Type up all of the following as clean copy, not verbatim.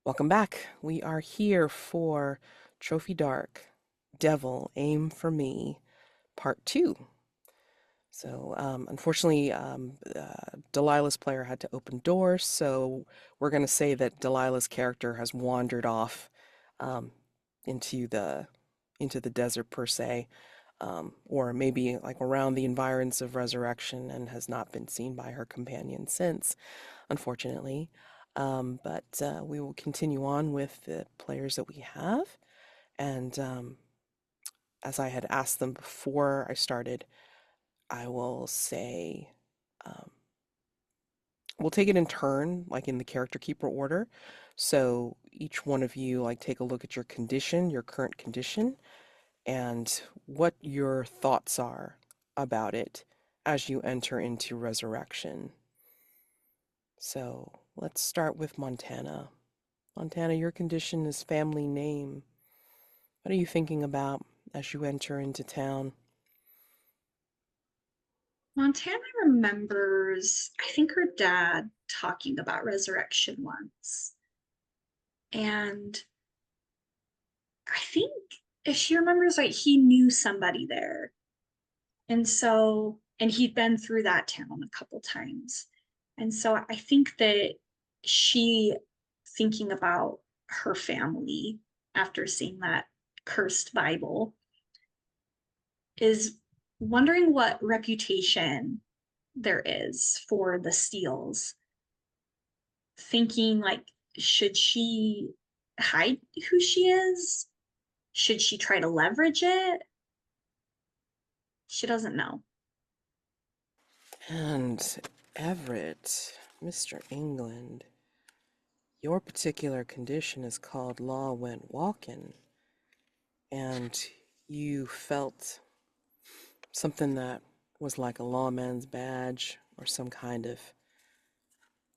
Welcome back. We are here for Trophy Dark, Devil, Aim for Me, Part 2. Unfortunately, Delilah's player had to open doors, so we're going to say that Delilah's character has wandered off um, into the desert per se, or maybe like around the environs of Resurrection and has not been seen by her companion since, unfortunately. But we will continue on with the players that we have. And as I had asked them before I started, I will say um, we'll take it in turn, like in the character keeper order. So each one of you, like, take a look at your condition, your current condition, and what your thoughts are about it as you enter into resurrection. So let's start with Montana. Montana, your condition is family name. What are you thinking about as you enter into town? Montana remembers, I think, her dad talking about resurrection once. And I think if she remembers right, he knew somebody there. And he'd been through that town a couple times. And so I think that she, thinking about her family after seeing that cursed Bible, is wondering what reputation there is for the Steeles, thinking like, should she hide who she is? Should she try to leverage it? She doesn't know. And Everett, Mr. England, your particular condition is called Law Went Walkin', and you felt something that was like a lawman's badge or some kind of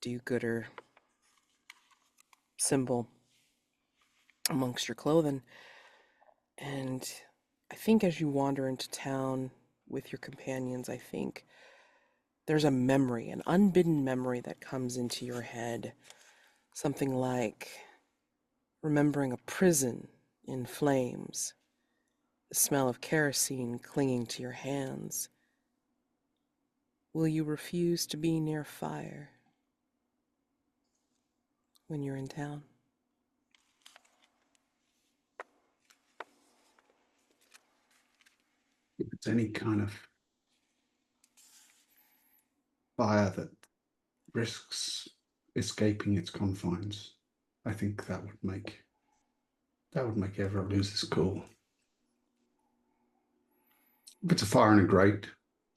do-gooder symbol amongst your clothing. And I think as you wander into town with your companions, I think there's a memory, an unbidden memory that comes into your head. Something like remembering a prison in flames, the smell of kerosene clinging to your hands. Will you refuse to be near fire when you're in town? If it's any kind of fire that risks escaping its confines, I think that would make Everett lose his cool. If it's a fire in a grate,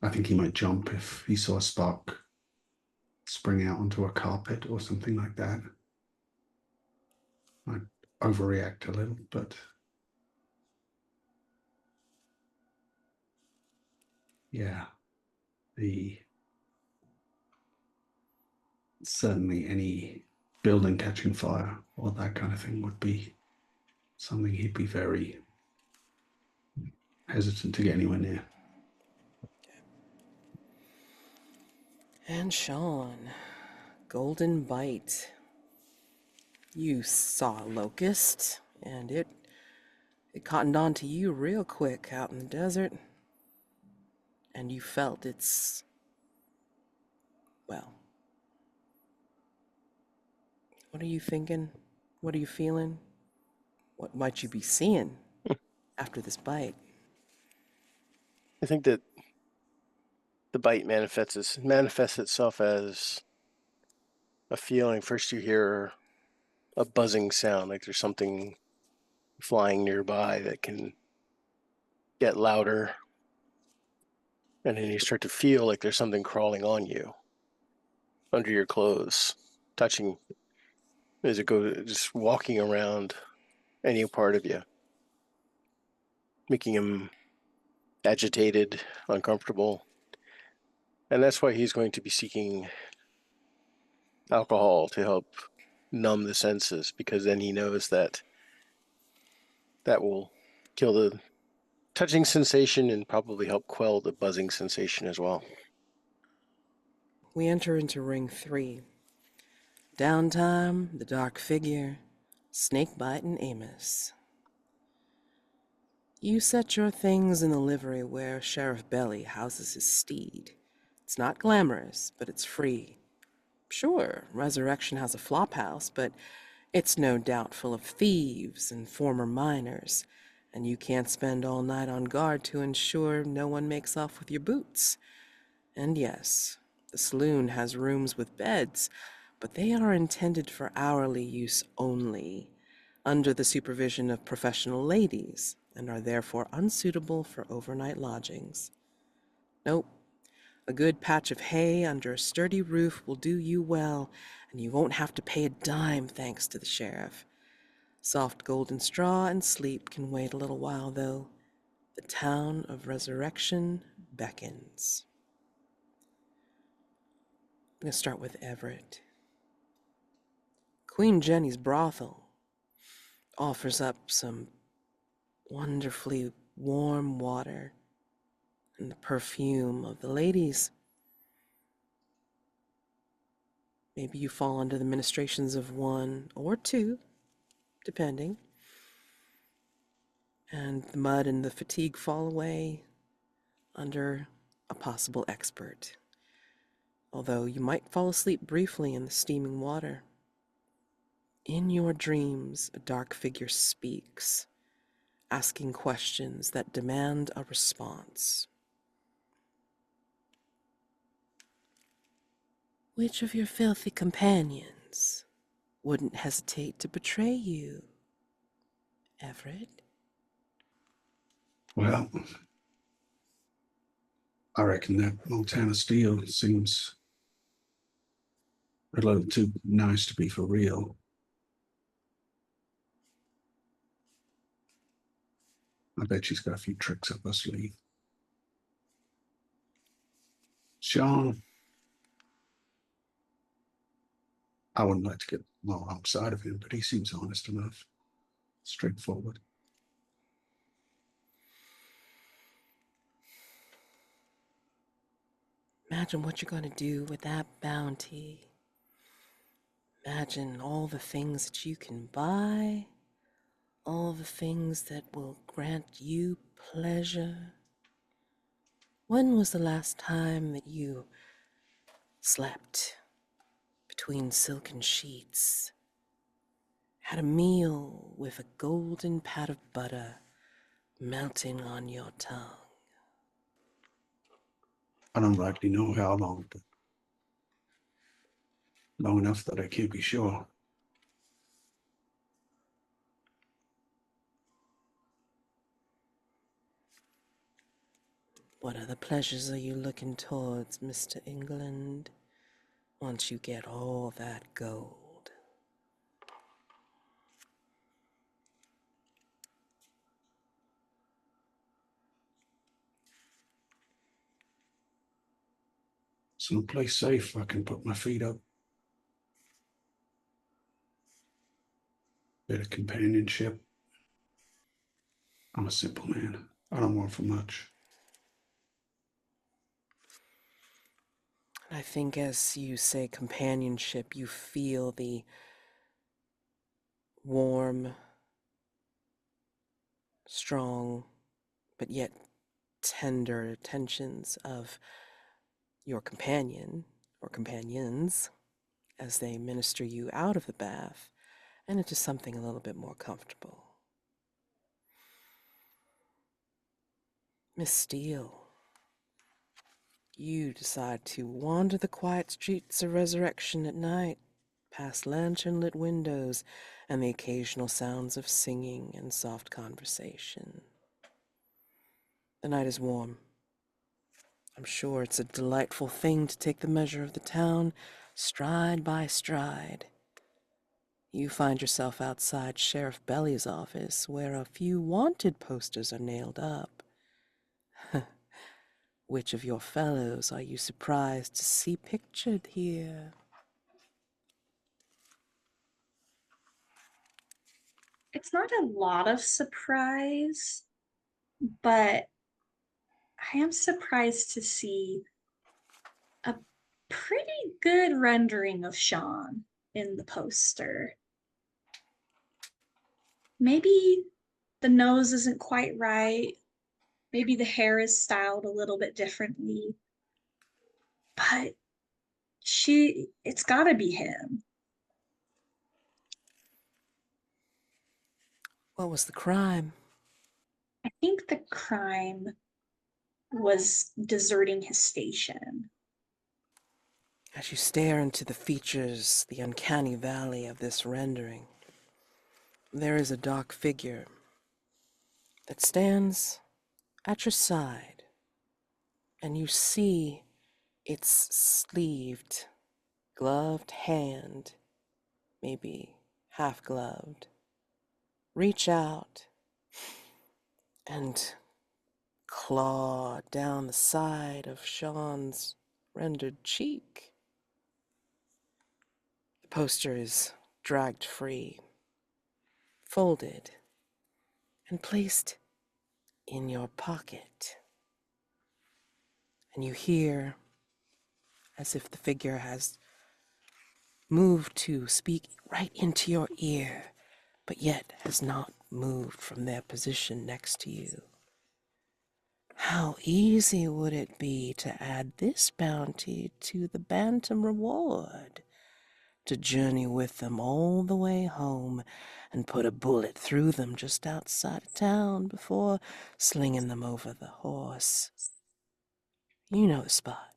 I think he might jump if he saw a spark spring out onto a carpet or something like that. I'd overreact a little, but yeah, the certainly any building catching fire or that kind of thing would be something he'd be very hesitant to get anywhere near. And Shjon, Golden Bite. You saw a locust, and it cottoned on to you real quick out in the desert, and you felt its, well, what are you thinking? What are you feeling? What might you be seeing after this bite? I think that the bite manifests itself as a feeling. First, you hear a buzzing sound, like there's something flying nearby that can get louder, and then you start to feel like there's something crawling on you under your clothes, touching as it goes, just walking around any part of you, making him agitated, uncomfortable. And that's why he's going to be seeking alcohol to help numb the senses, because then he knows that that will kill the touching sensation and probably help quell the buzzing sensation as well. We enter into Ring 3. Downtime, the dark figure, Snakebite and Amos. You set your things in the livery where Sheriff Belly houses his steed. It's not glamorous, but it's free. Sure, Resurrection has a flophouse, but it's no doubt full of thieves and former miners, and you can't spend all night on guard to ensure no one makes off with your boots. And yes, the saloon has rooms with beds, but they are intended for hourly use only, under the supervision of professional ladies, and are therefore unsuitable for overnight lodgings. Nope. A good patch of hay under a sturdy roof will do you well, and you won't have to pay a dime thanks to the sheriff. Soft golden straw and sleep can wait a little while, though. The town of Resurrection beckons. I'm going to start with Everett. Queen Jenny's brothel offers up some wonderfully warm water and the perfume of the ladies. Maybe you fall under the ministrations of one or two, depending, and the mud and the fatigue fall away under a possible expert. Although you might fall asleep briefly in the steaming water. In your dreams, a dark figure speaks, asking questions that demand a response. Which of your filthy companions wouldn't hesitate to betray you, Everett? Well, I reckon that Montana Steele seems a little too nice to be for real. I bet she's got a few tricks up her sleeve. Shjon, I wouldn't like to get more outside of him, but he seems honest enough, straightforward. Imagine what you're going to do with that bounty. Imagine all the things that you can buy, all the things that will grant you pleasure. When was the last time that you slept between silken sheets, had a meal with a golden pat of butter melting on your tongue? I don't rightly know how long, but long enough that I can't be sure. What other pleasures are you looking towards, Mr. England, once you get all that gold? Someplace safe I can put my feet up. Bit of companionship. I'm a simple man. I don't want for much. I think as you say companionship, you feel the warm, strong, but yet tender attentions of your companion or companions as they minister you out of the bath and into something a little bit more comfortable. Miss Steele, you decide to wander the quiet streets of Resurrection at night, past lantern-lit windows and the occasional sounds of singing and soft conversation. The night is warm. I'm sure it's a delightful thing to take the measure of the town, stride by stride. You find yourself outside Sheriff Belly's office, where a few wanted posters are nailed up. Which of your fellows are you surprised to see pictured here? It's not a lot of surprise, but I am surprised to see a pretty good rendering of Shjon in the poster. maybe the nose isn't quite right. Maybe the hair is styled a little bit differently. But it's gotta be him. What was the crime? I think the crime was deserting his station. As you stare into the features, the uncanny valley of this rendering, there is a dark figure that stands at your side, and you see its sleeved, gloved hand, maybe half gloved, reach out and claw down the side of Shjon's rendered cheek. The poster is dragged free, folded, and placed in your pocket. And you hear, as if the figure has moved to speak right into your ear, but yet has not moved from their position next to you. How easy would it be to add this bounty to the Bantam reward? To journey with them all the way home and put a bullet through them just outside of town before slinging them over the horse. You know the spot,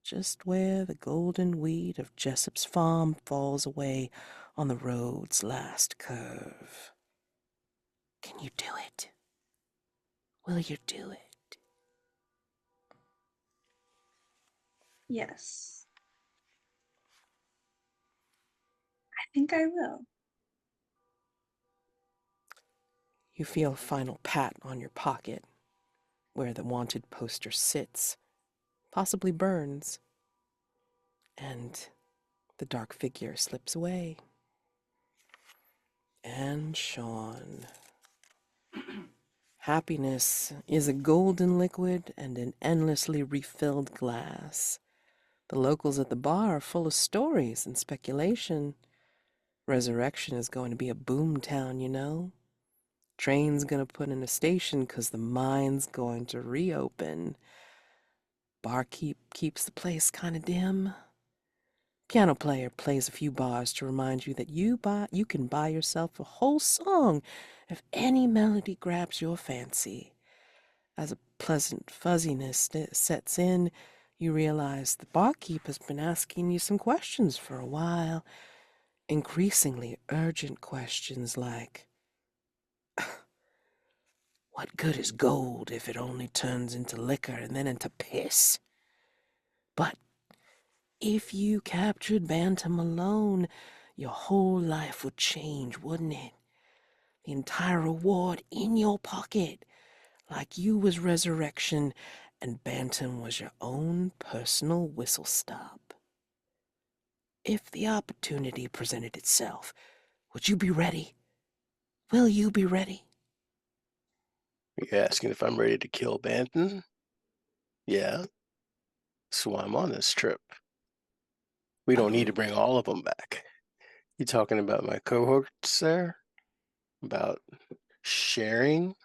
just where the golden weed of Jessup's farm falls away on the road's last curve. Can you do it? Will you do it? Yes. I think I will. You feel a final pat on your pocket, where the wanted poster sits, possibly burns, and the dark figure slips away. And Shjon. Happiness is a golden liquid and an endlessly refilled glass. The locals at the bar are full of stories and speculation. Resurrection is going to be a boom town, you know. Train's gonna put in a station 'cause the mine's going to reopen. Barkeep keeps the place kinda dim. Piano player plays a few bars to remind you that you can buy yourself a whole song if any melody grabs your fancy. As a pleasant fuzziness sets in, you realize the barkeep has been asking you some questions for a while. Increasingly urgent questions like, what good is gold if it only turns into liquor and then into piss? But if you captured Bantam alone, your whole life would change, wouldn't it? The entire reward in your pocket, like you was resurrection and Bantam was your own personal whistle stop. If the opportunity presented itself, would you be ready? Will you be ready? You're asking if I'm ready to kill Bantam? Yeah. That's why I'm on this trip. We don't need to bring all of them back. You talking about my cohorts there? About sharing?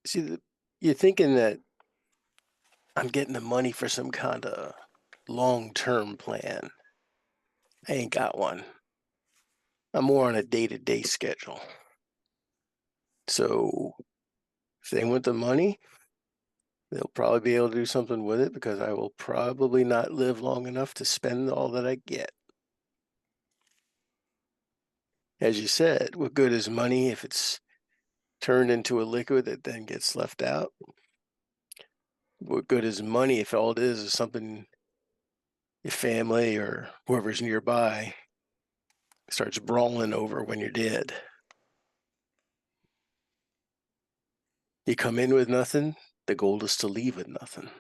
See, you're thinking that I'm getting the money for some kind of long-term plan. I ain't got one. I'm more on a day-to-day schedule. So if they want the money, they'll probably be able to do something with it because I will probably not live long enough to spend all that I get. As you said, what good is money if it's turned into a liquid that then gets left out? What good is money if all it is something your family or whoever's nearby starts brawling over when you're dead? You come in with nothing, the goal is to leave with nothing.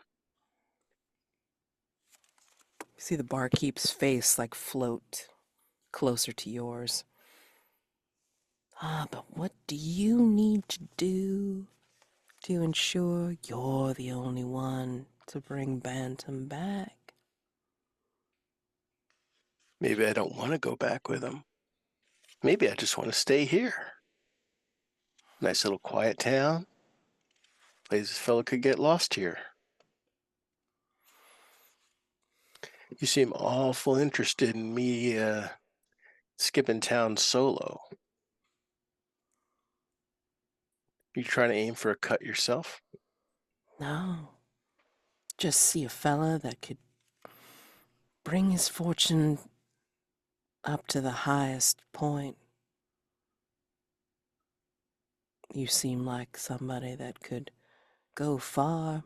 You see the barkeep's face like float closer to yours. But what do you need to do to ensure you're the only one to bring Bantam back? Maybe I don't want to go back with him. Maybe I just want to stay here. Nice little quiet town. Place this fellow could get lost here. You seem awful interested in me skipping town solo. You trying to aim for a cut yourself? No. Just see a fella that could bring his fortune up to the highest point. You seem like somebody that could go far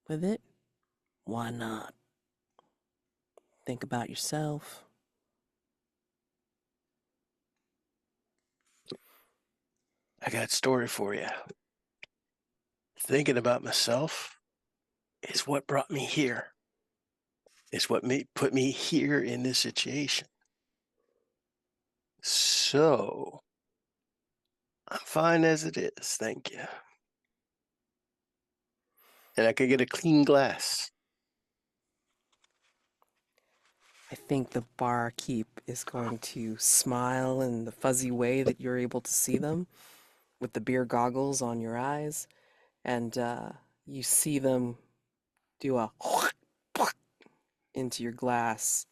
with it. Why not? Think about yourself. I got a story for you. Thinking about myself is what brought me here. It's what put me here in this situation. So, I'm fine as it is, thank you. And I could get a clean glass. I think the barkeep is going to smile in the fuzzy way that you're able to see them with the beer goggles on your eyes. And you see them do a into your glass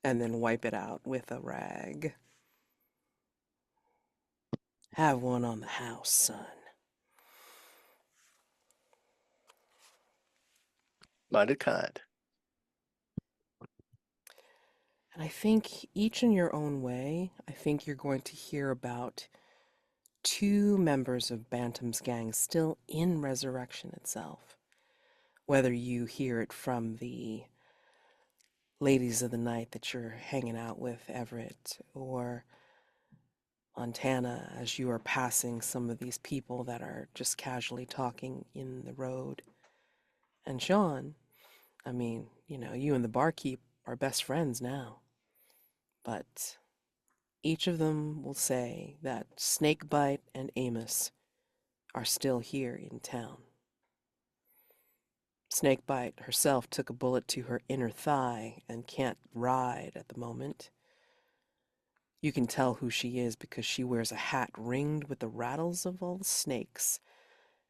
and then wipe it out with a rag. Have one on the house, son. Mighty kind. And I think each in your own way, I think you're going to hear about two members of Bantam's gang still in Resurrection itself. Whether you hear it from the ladies of the night that you're hanging out with, Everett, or Montana, as you are passing some of these people that are just casually talking in the road. And Shjon, I mean, you and the barkeep are best friends now. But each of them will say that Snakebite and Amos are still here in town. Snakebite herself took a bullet to her inner thigh and can't ride at the moment. You can tell who she is because she wears a hat ringed with the rattles of all the snakes,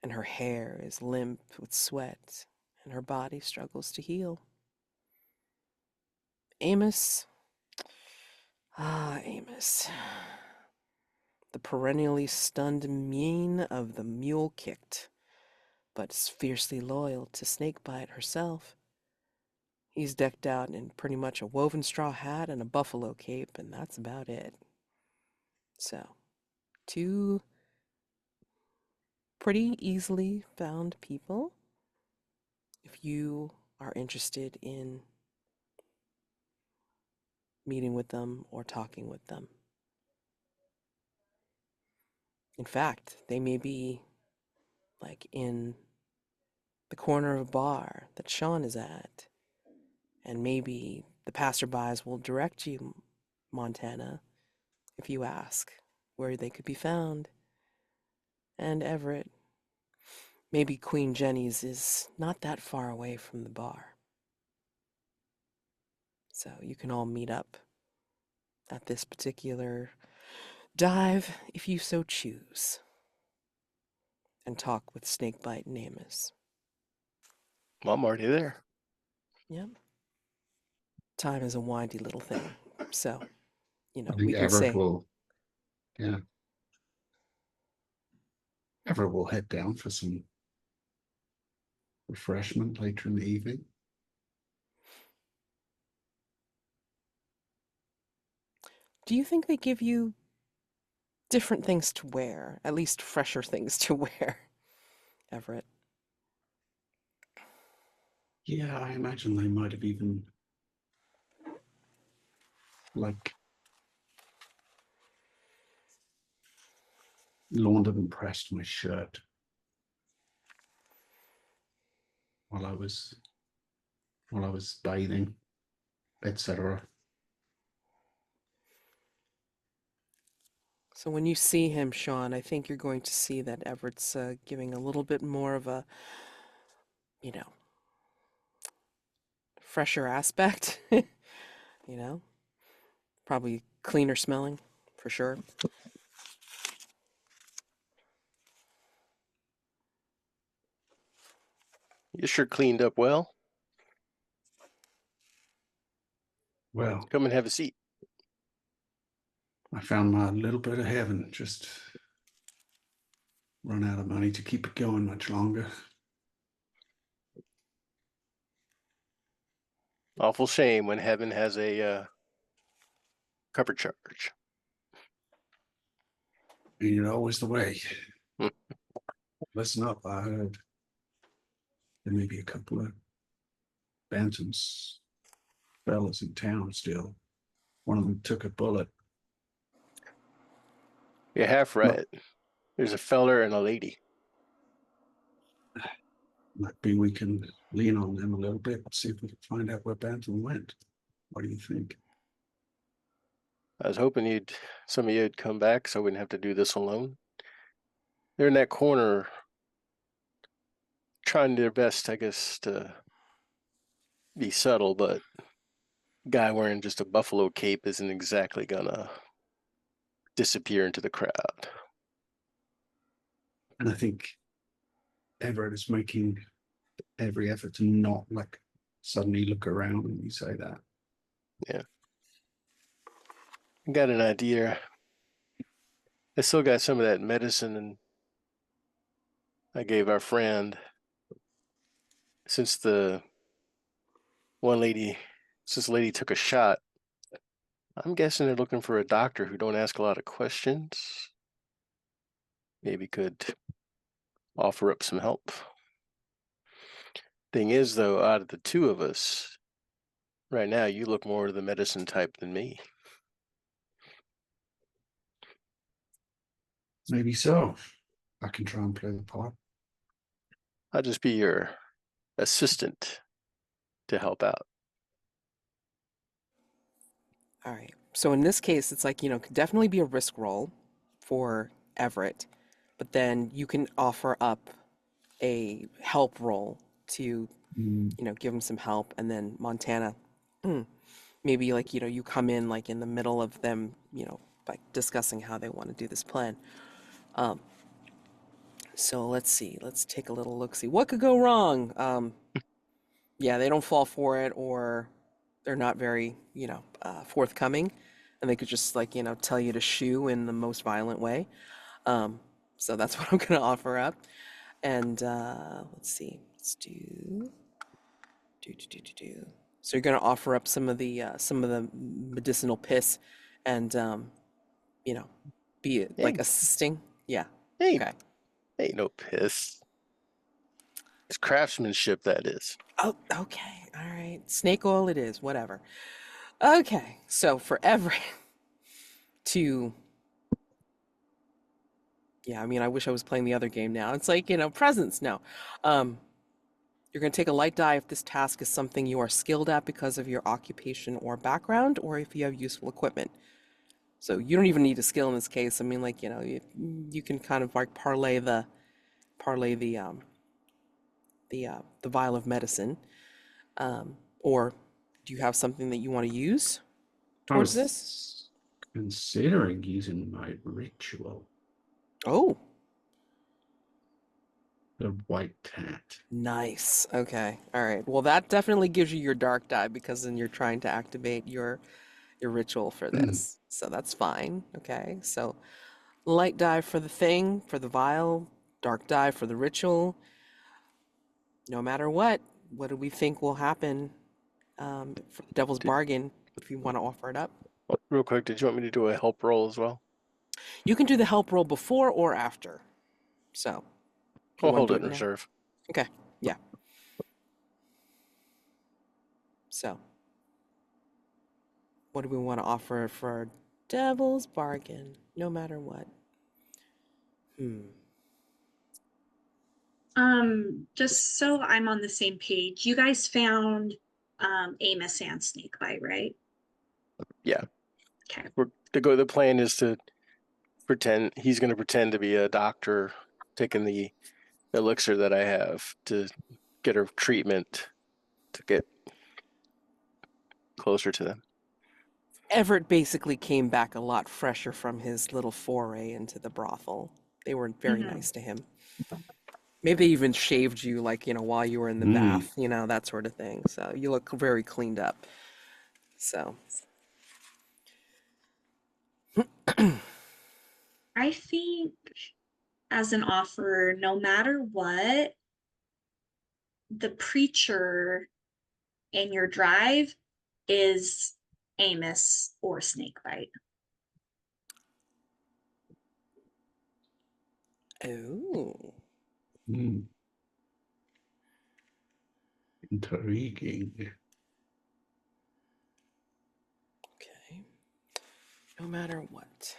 and her hair is limp with sweat, and her body struggles to heal. Amos. Amos. The perennially stunned mien of the mule kicked, but is fiercely loyal to Snakebite herself. He's decked out in pretty much a woven straw hat and a buffalo cape, and that's about it. So, two pretty easily found people if you are interested in meeting with them or talking with them. In fact, they may be like in the corner of a bar that Shjon is at, and maybe the passerbys will direct you, Montana, if you ask where they could be found. And Everett, maybe Queen Jenny's is not that far away from the bar. So you can all meet up at this particular dive if you so choose, and talk with Snakebite and Amos. Well, I'm already there. Yep. Time is a windy little thing. So, I we think can say, Everett will head down for some refreshment later in the evening. do you think they give you different things to wear, at least fresher things to wear, Everett? Yeah, I imagine they might have even like laundered and pressed my shirt while I was bathing, etc. So when you see him, Shjon, I think you're going to see that Everett's giving a little bit more of a, you know, fresher aspect, you know? Probably cleaner smelling, for sure. You sure cleaned up well. Well, Come and have a seat. I found my little bit of heaven. Just run out of money to keep it going much longer. Awful shame when heaven has a cover charge. And you're always the way. Hmm. Listen up, I heard there may be a couple of Bantams fellas in town still. One of them took a bullet. You're half right. There's a feller and a lady. Might be we can lean on them a little bit and see if we can find out where Bantam went. What do you think? I was hoping some of you'd come back so we wouldn't have to do this alone. They're in that corner trying their best, I guess, to be subtle, but guy wearing just a buffalo cape isn't exactly gonna disappear into the crowd. And I think Everett is making every effort to not like suddenly look around when you say that. Yeah. I got an idea. I still got some of that medicine and I gave our friend. Since the lady took a shot, I'm guessing they're looking for a doctor who don't ask a lot of questions. Maybe could offer up some help. Thing is, though, out of the two of us, right now, you look more to the medicine type than me. Maybe so. I can try and play the part. I'll just be your assistant to help out. All right. So in this case, it's like, could definitely be a risk roll for Everett, but then you can offer up a help roll to, give him some help. And then Montana, maybe like, you come in like in the middle of them, like discussing how they want to do this plan. So let's see. Let's take a little look-see. What could go wrong? Yeah, they don't fall for it, or they're not very, forthcoming, and they could just like, tell you to shoo in the most violent way. So that's what I'm gonna offer up. And let's see. Let's do. So you're gonna offer up some of the medicinal piss, and be like Hey. assisting. Yeah. Hey, Okay. ain't no piss. It's craftsmanship, that is. Oh, okay. All right. Snake oil it is, whatever. Okay. So for Everett to, yeah, I mean, I wish I was playing the other game now. It's like, presents. No. You're going to take a light die if this task is something you are skilled at because of your occupation or background, or if you have useful equipment. So you don't even need a skill in this case. I mean, like, you can kind of like parlay the vial of medicine. Or do you have something that you want to use I towards this? was considering using my ritual, Oh, the white tat. nice. Okay. All right. Well, that definitely gives you your dark die because then you're trying to activate your ritual for this. So that's fine. Okay. So light die for the thing, for the vial, dark die for the ritual. No matter what do we think will happen for the devil's bargain if you want to offer it up? Real quick, did you want me to do a help roll as well? You can do the help roll before or after. So I'll wanna hold do it in now? reserve. Okay, yeah. So, what do we want to offer for devil's bargain, no matter what? Just so I'm on the same page, you guys found Amos and Snakebite, right? Yeah. Okay. The plan is to pretend he's going to pretend to be a doctor, taking the elixir that I have to get her treatment to get closer to them. Everett basically came back a lot fresher from his little foray into the brothel. They were very Mhm. nice to him. Maybe they even shaved you, like, while you were in the bath, that sort of thing. So you look very cleaned up. So, I think as an offer, no matter what, the preacher in your drive is Amos or Snakebite. oh, Hmm. Intriguing. okay. No matter what.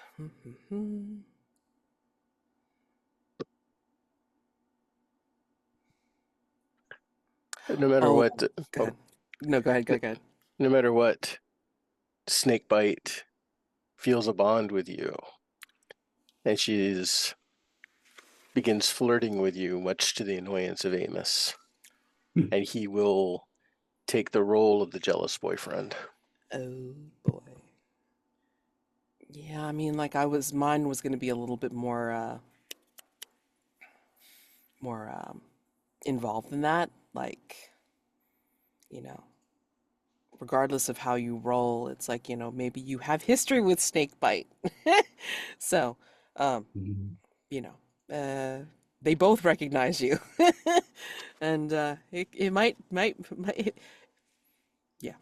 No matter Oh, what, go ahead. No, go ahead, go ahead. no matter what, Snakebite feels a bond with you, and begins flirting with you, much to the annoyance of Amos, and he will take the role of the jealous boyfriend. Oh boy. Yeah, I mean, like mine was going to be a little bit more involved in that. Like, you know, regardless of how you roll, it's like, maybe you have history with snakebite. So, um, Mhm. you know, they both recognize you. And it might, yeah.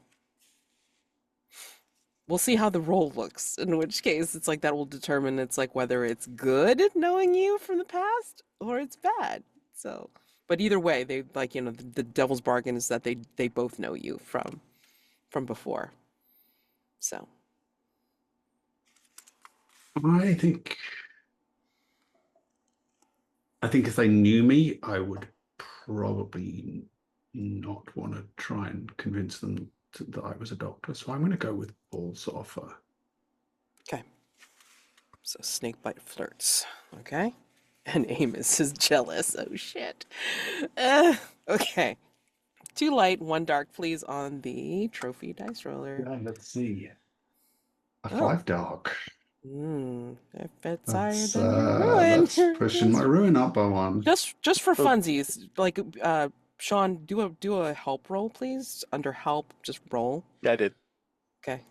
We'll see how the roll looks, in which case it's like that will determine it's like whether it's good knowing you from the past or it's bad. So, but either way, they like, the devil's bargain is that they both know you from before. So, I think if they knew me, I would probably not want to try and convince them that I was a doctor. So I'm going to go with Paul's offer. okay. So snakebite flirts. Okay. And Amos is jealous. Oh shit. Okay. 2 light, 1 dark, please, on the trophy dice roller. Yeah, let's see. A Oh. 5 dark. If it's higher That's than your ruin. pushing my ruin up by 1. Just for Oh, funsies, like Shjon, do a help roll, please. Under help, just roll. I did. Okay.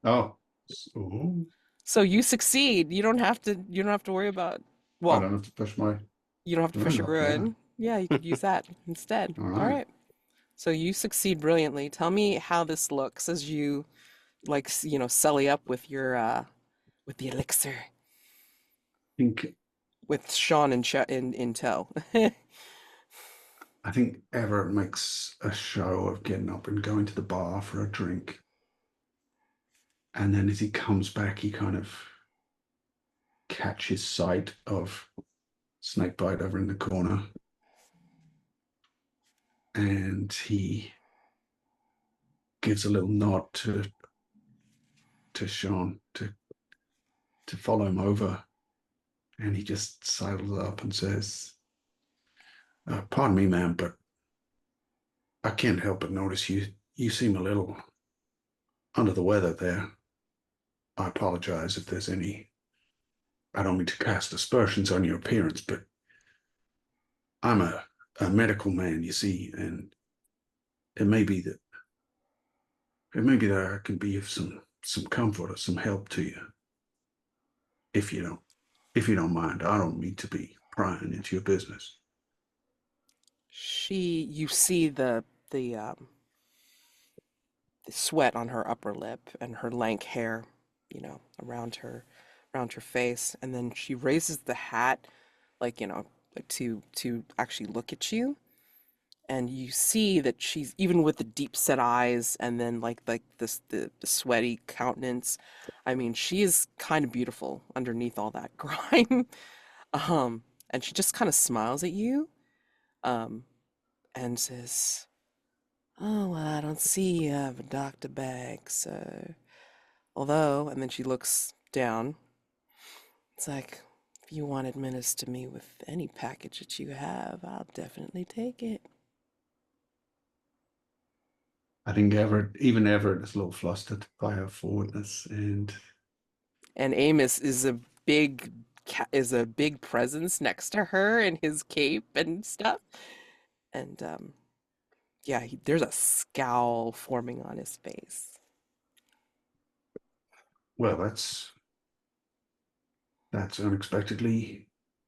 Oh, so So you succeed. You don't have to worry about, I well, don't have to push my you don't have to push ruin your up. Yeah. ruin. Yeah, you could use that instead. All All right. right. So you succeed brilliantly. Tell me how this looks as you like sully up with the elixir think with Shjon in tow. I think Everett makes a show of getting up and going to the bar for a drink. And then as he comes back, he kind of catches sight of Snakebite over in the corner. And he gives a little nod to Shjon to follow him over. And he just sidles up and says, pardon me, ma'am, but I can't help but notice you seem a little under the weather there. I apologize if there's any. I don't mean to cast aspersions on your appearance, but I'm a medical man, you see, and it may be that I can be of some comfort or some help to you. If you don't mind. I don't mean to be prying into your business. You see the sweat on her upper lip and her lank hair, around her face, and then she raises the hat, like, like to actually look at you, and you see that she's even with the deep set eyes and then like this the sweaty countenance. I mean, she is kind of beautiful underneath all that grime. And she just kind of smiles at you, um, and says, "Oh, well, I don't see you have a doctor bag, so although," and then she looks down. It's like, if you want to administer me with any package that you have, I'll definitely take it. I think even Everett is a little flustered by her forwardness, and Amos is a big presence next to her in his cape and stuff. And yeah, there's a scowl forming on his face. well, that's unexpectedly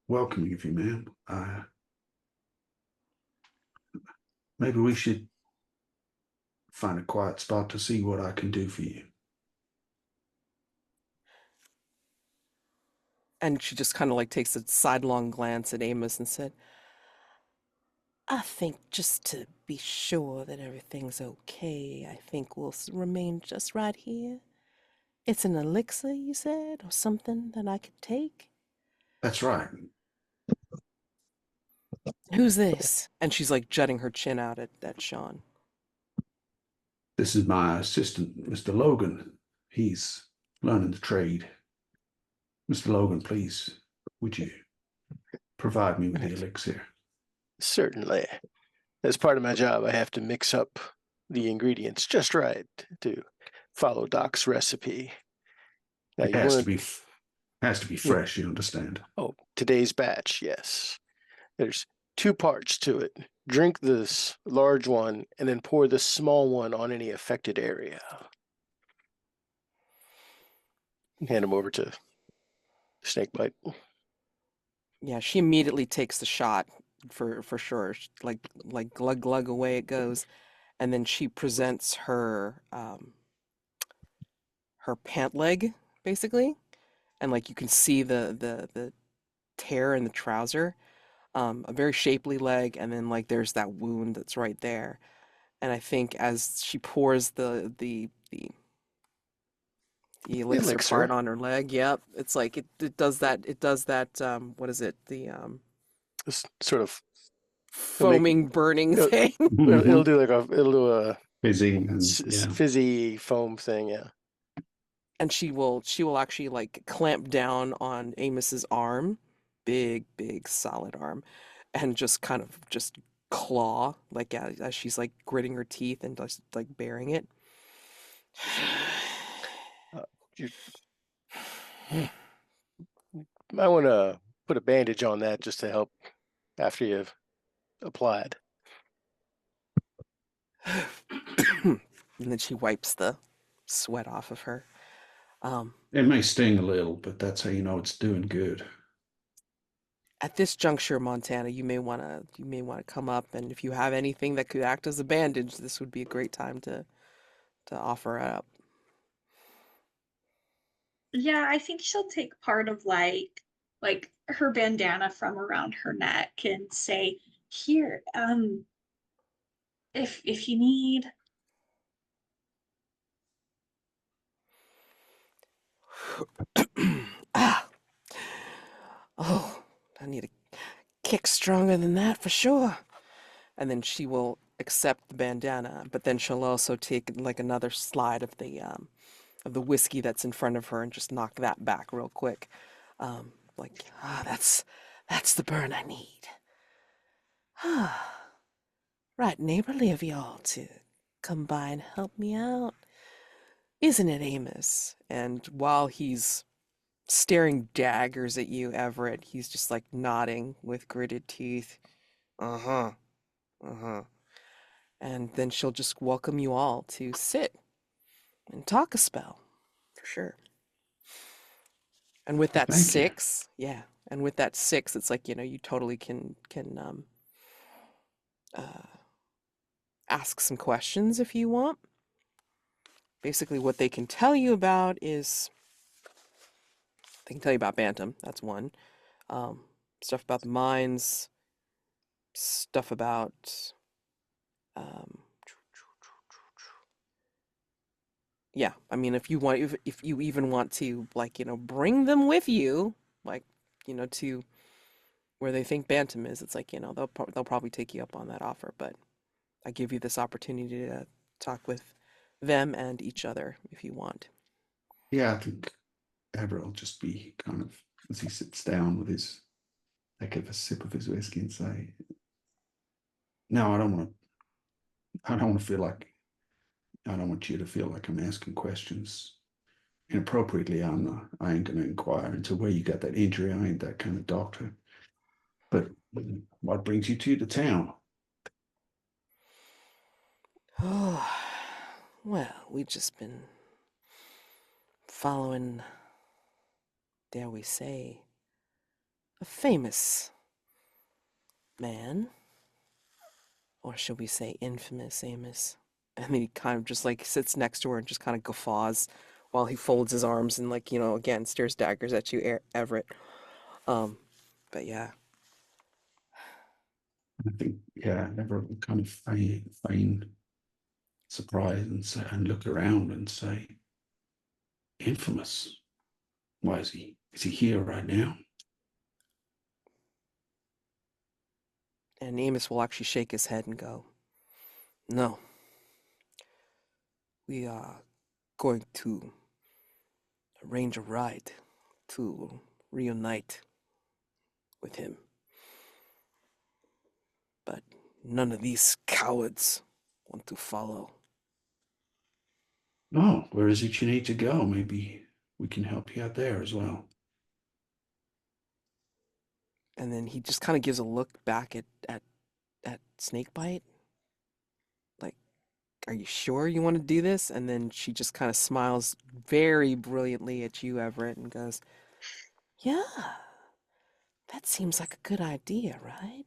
welcoming of you, ma'am. Maybe we should find a quiet spot to see what I can do for you. And she just kind of like takes a sidelong glance at Amos and said, I think just to be sure that everything's okay, I think we'll remain just right here. It's an elixir, you said, or something that I could take? That's right. Who's this? And she's like jutting her chin out at Shjon. This is my assistant, Mr. Logan. He's learning the trade. Mr. Logan, please, would you provide me with the elixir? Certainly. As part of my job, I have to mix up the ingredients just right to follow Doc's recipe. Now, It you has want to be fresh, you understand? today's batch, yes. There's 2 parts to it. Drink this large one and then pour the small one on any affected area. Hand him over to Snakebite. Yeah, she immediately takes the shot for sure. Like glug glug away it goes, and then she presents her her pant leg basically, and like you can see the tear in the trouser, a very shapely leg, and then like there's that wound that's right there. And I think as she pours the elixir part on her leg, yep, it's like it does that what is it, the This sort of foaming burning it'll- thing. it'll do a Fizzy and yeah. fizzy foam thing, yeah. And she will actually like clamp down on Amos's arm, big solid arm, and just kind of just claw like as she's like gritting her teeth and just like bearing it. You might want to put a bandage on that just to help after you've applied. And then she wipes the sweat off of her. It may sting a little, but that's how you know it's doing good. At this juncture, Montana, you may want to come up, and if you have anything that could act as a bandage, this would be a great time to offer it up. Yeah, I think she'll take part of like her bandana from around her neck and say, here, if you need. Ah, oh, I need a kick stronger than that for sure. And then she will accept the bandana, but then she'll also take like another slide of the whiskey that's in front of her and just knock that back real quick. That's the burn I need. Right neighborly of y'all to come by and help me out. Isn't it, Amos? And while he's staring daggers at you, Everett, he's just like nodding with gritted teeth. Uh-huh. Uh-huh. And then she'll just welcome you all to sit and talk a spell, for sure. And with that Thank you. 6, yeah, and with that 6, it's like, you totally can ask some questions if you want. Basically, what they can tell you about is they can tell you about Bantam. That's one. Stuff about the mines. Stuff about yeah. I mean, if you even want to like bring them with you, like to where they think Bantam is, it's like they'll probably take you up on that offer. But I give you this opportunity to talk with them and each other if you want. Yeah, I think Everett will just be kind of, as he sits down with his, take a sip of his whiskey and say, no, I don't want to feel like I don't want you to feel like I'm asking questions inappropriately. I ain't going to inquire into where you got that injury. I ain't that kind of doctor. But what brings you to the town? Oh, well, we've just been following, dare we say, a famous man, or should we say infamous Amos? And he kind of just like sits next to her and just kind of guffaws while he folds his arms and like, again, stares daggers at you, Everett. Um, but yeah. I think, yeah, everyone kind of feign surprise and look around and say, infamous. Why is he? Is he here right now? And Amos will actually shake his head and go, "No, we are going to arrange a ride to reunite with him. But none of these cowards want to follow." Oh, where is it you need to go? Maybe we can help you out there as well. And then he just kind of gives a look back at Snakebite. Like, "Are you sure you want to do this?" And then she just kind of smiles very brilliantly at you, Everett, and goes, "Yeah, that seems like a good idea, right?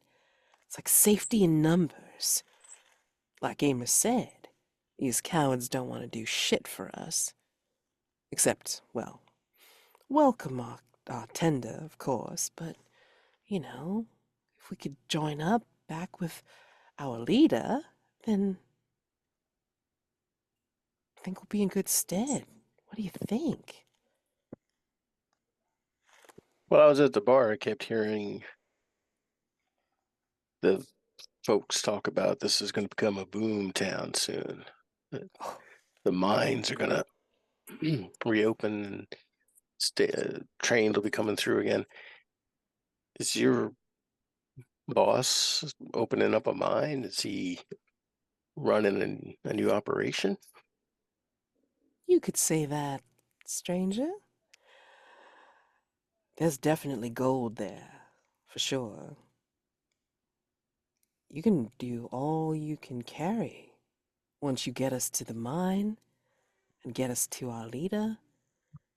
It's like safety in numbers. Like Amos said, these cowards don't want to do shit for us. Except, well, welcome our tender, of course, but, if we could join up back with our leader, then I think we'll be in good stead. What do you think?" While I was at the bar, I kept hearing the folks talk about this is going to become a boom town soon. That the mines are going to reopen and trains will be coming through again. Is your boss opening up a mine? Is he running a new operation? You could say that, stranger. There's definitely gold there, for sure. You can do all you can carry. Once you get us to the mine and get us to our leader,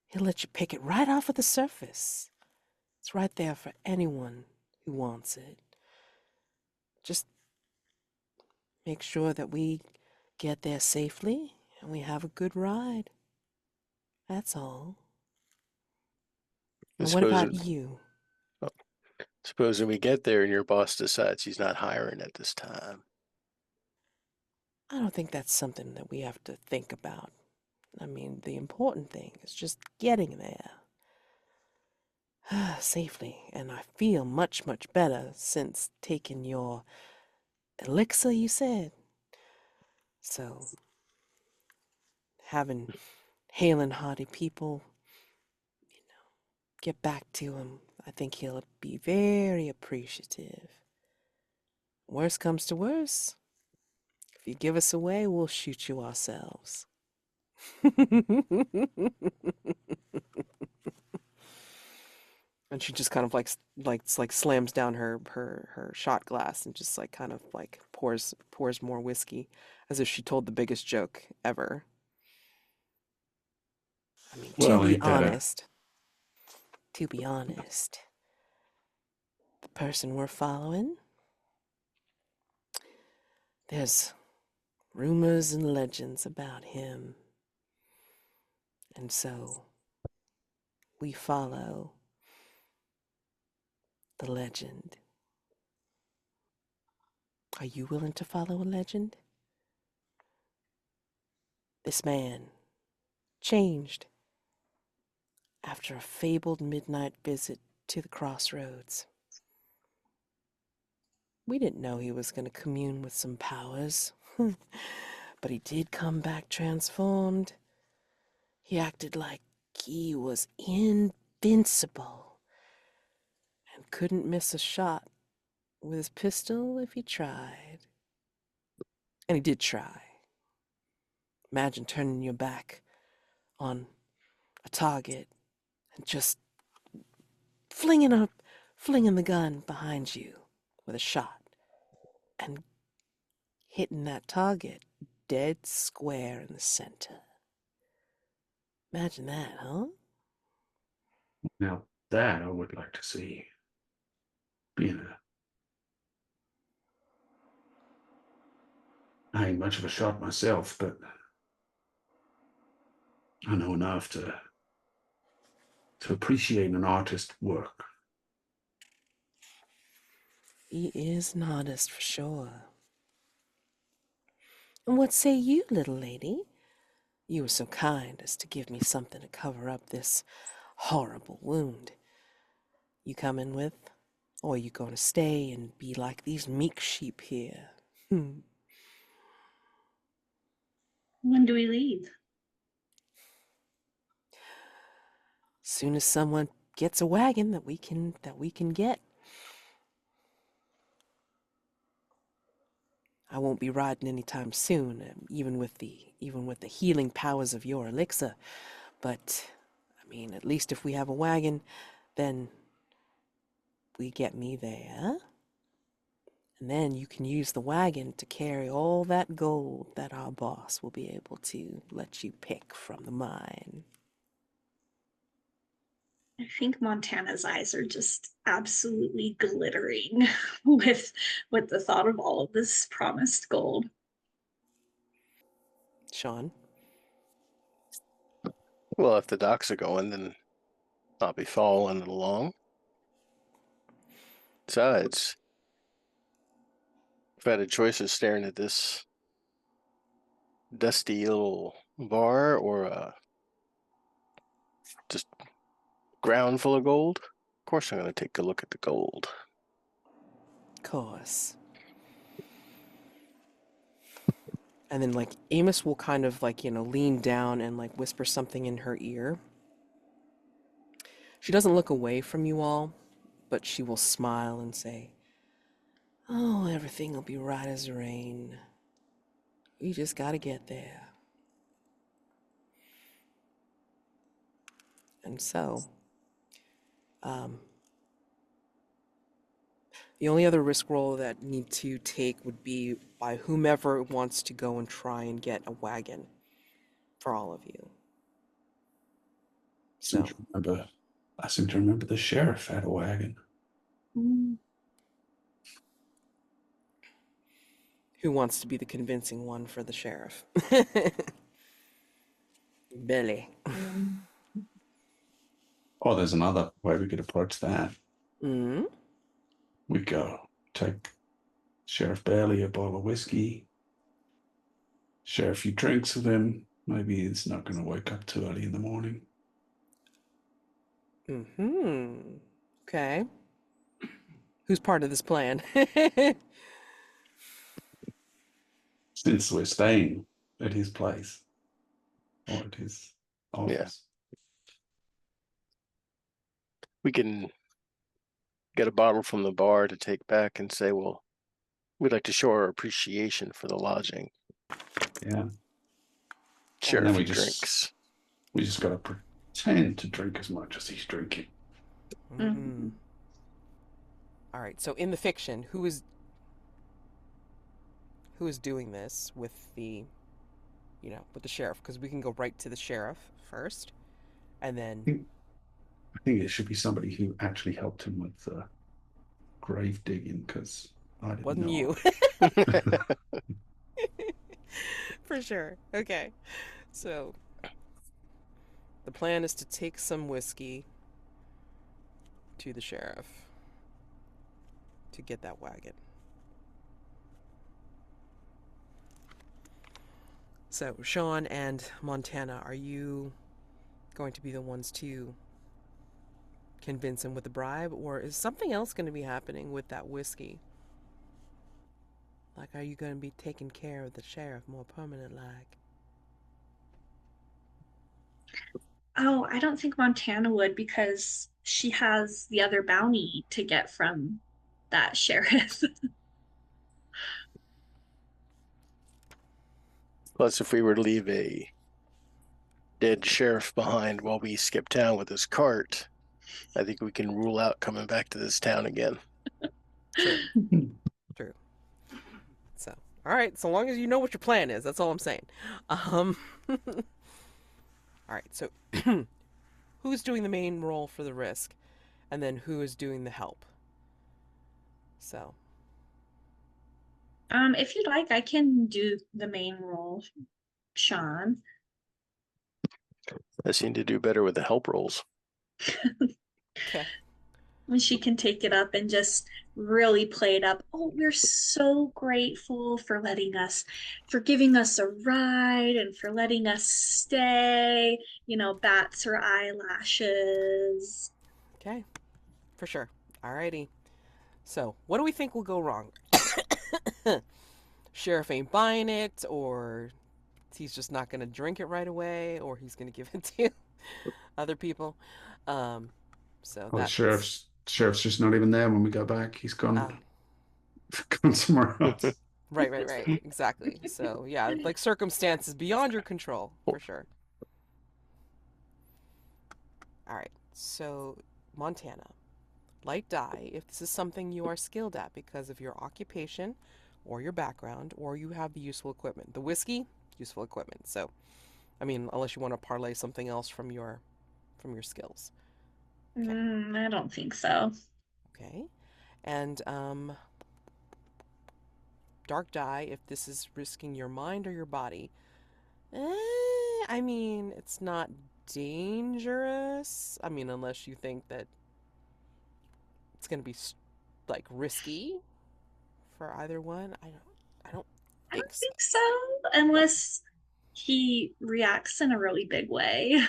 he'll let you pick it right off of the surface. It's right there for anyone who wants it. Just make sure that we get there safely and we have a good ride. That's all. I And what suppose, about you? supposing we get there and your boss decides he's not hiring at this time. I don't think that's something that we have to think about. I mean, the important thing is just getting there safely, and I feel much, much better since taking your elixir, you said. So, having hale and hearty people, get back to him, I think he'll be very appreciative. Worst comes to worst, if you give us away, we'll shoot you ourselves. And she just kind of like slams down her shot glass and just like kind of like pours more whiskey as if she told the biggest joke ever. I mean, Well, ain't that a to be honest, the person we're following, there's rumors and legends about him. And so we follow the legend. Are you willing to follow a legend? This man changed after a fabled midnight visit to the crossroads. We didn't know he was going to commune with some powers, but he did come back transformed. He acted like he was invincible and couldn't miss a shot with his pistol if he tried. And he did try. Imagine turning your back on a target and just flinging the gun behind you with a shot and hitting that target dead square in the center. Imagine that, huh? Now that I would like to see. I ain't much of a shot myself, but I know enough to appreciate an artist's work. He is an artist for sure. And what say you, little lady? You were so kind as to give me something to cover up this horrible wound. You coming with? Or are you going to stay and be like these meek sheep here? When do we leave? Soon as someone gets a wagon that we can get. I won't be riding anytime soon, even with the healing powers of your elixir. But I mean, at least if we have a wagon, then we get me there. And then you can use the wagon to carry all that gold that our boss will be able to let you pick from the mine. I think Montana's eyes are just absolutely glittering with the thought of all of this promised gold. Shjon? Well, if the docks are going, then I'll be following it along. Besides, if I had a choice of staring at this dusty little bar or just ground full of gold, of course I'm going to take a look at the gold. Of course. And then, like, Amos will kind of, like, lean down and, like, whisper something in her ear. She doesn't look away from you all, but she will smile and say, "Oh, everything will be right as rain. We just gotta get there." And so, the only other risk roll that need to take would be by whomever wants to go and try and get a wagon for all of you. So, I seem to remember the sheriff had a wagon. who wants to be the convincing one for the sheriff? Billy. Oh, there's another way we could approach that. Mm-hmm. We go take Sheriff Bailey a bottle of whiskey, share a few drinks with him. Maybe he's not going to wake up too early in the morning. Mm-hmm. Okay. Who's part of this plan? Since we're staying at his place or at his office. Yeah. We can get a bottle from the bar to take back and say, well, we'd like to show our appreciation for the lodging. Yeah. Share And a then few drinks. We just got to pretend to drink as much as he's drinking. Mm-hmm. All right. So in the fiction, who is doing this with the, with the sheriff? Because we can go right to the sheriff first, and then I think it should be somebody who actually helped him with grave digging, because I didn't wasn't know. you. For sure. Okay. So the plan is to take some whiskey to the sheriff to get that wagon. So, Shjon and Montana, are you going to be the ones to convince him with the bribe, or is something else going to be happening with that whiskey? Like, are you going to be taking care of the sheriff more permanent like? Oh, I don't think Montana would, because she has the other bounty to get from that sheriff. Plus, if we were to leave a dead sheriff behind while we skip town with his cart, I think we can rule out coming back to this town again. True. True. So, all right. So long as you know what your plan is, that's all I'm saying. All right. So, who's doing the main role for the risk, and then who is doing the help? So, If you'd like, I can do the main role, Shjon. I seem to do better with the help rolls. okay. And she can take it up and just really play it up. Oh, we're so grateful for giving us a ride and for letting us stay. Bats her eyelashes. Okay. For sure. Alrighty. So, what do we think will go wrong? Sheriff ain't buying it, or he's just not going to drink it right away, or he's going to give it to other people. So Well, the that's sheriff's just not even there when we go back. He's gone, gone somewhere else. right. Exactly. So yeah, like circumstances beyond your control, for sure. All right. So Montana, light die if this is something you are skilled at because of your occupation or your background, or you have the useful equipment. The whiskey, useful equipment. So, I mean, unless you want to parlay something else from your skills. Okay. I don't think so. Okay. And dark die if this is risking your mind or your body. I mean, it's not dangerous. I mean, unless you think that it's going to be like risky for either one. I don't I think don't so. think so, unless he reacts in a really big way.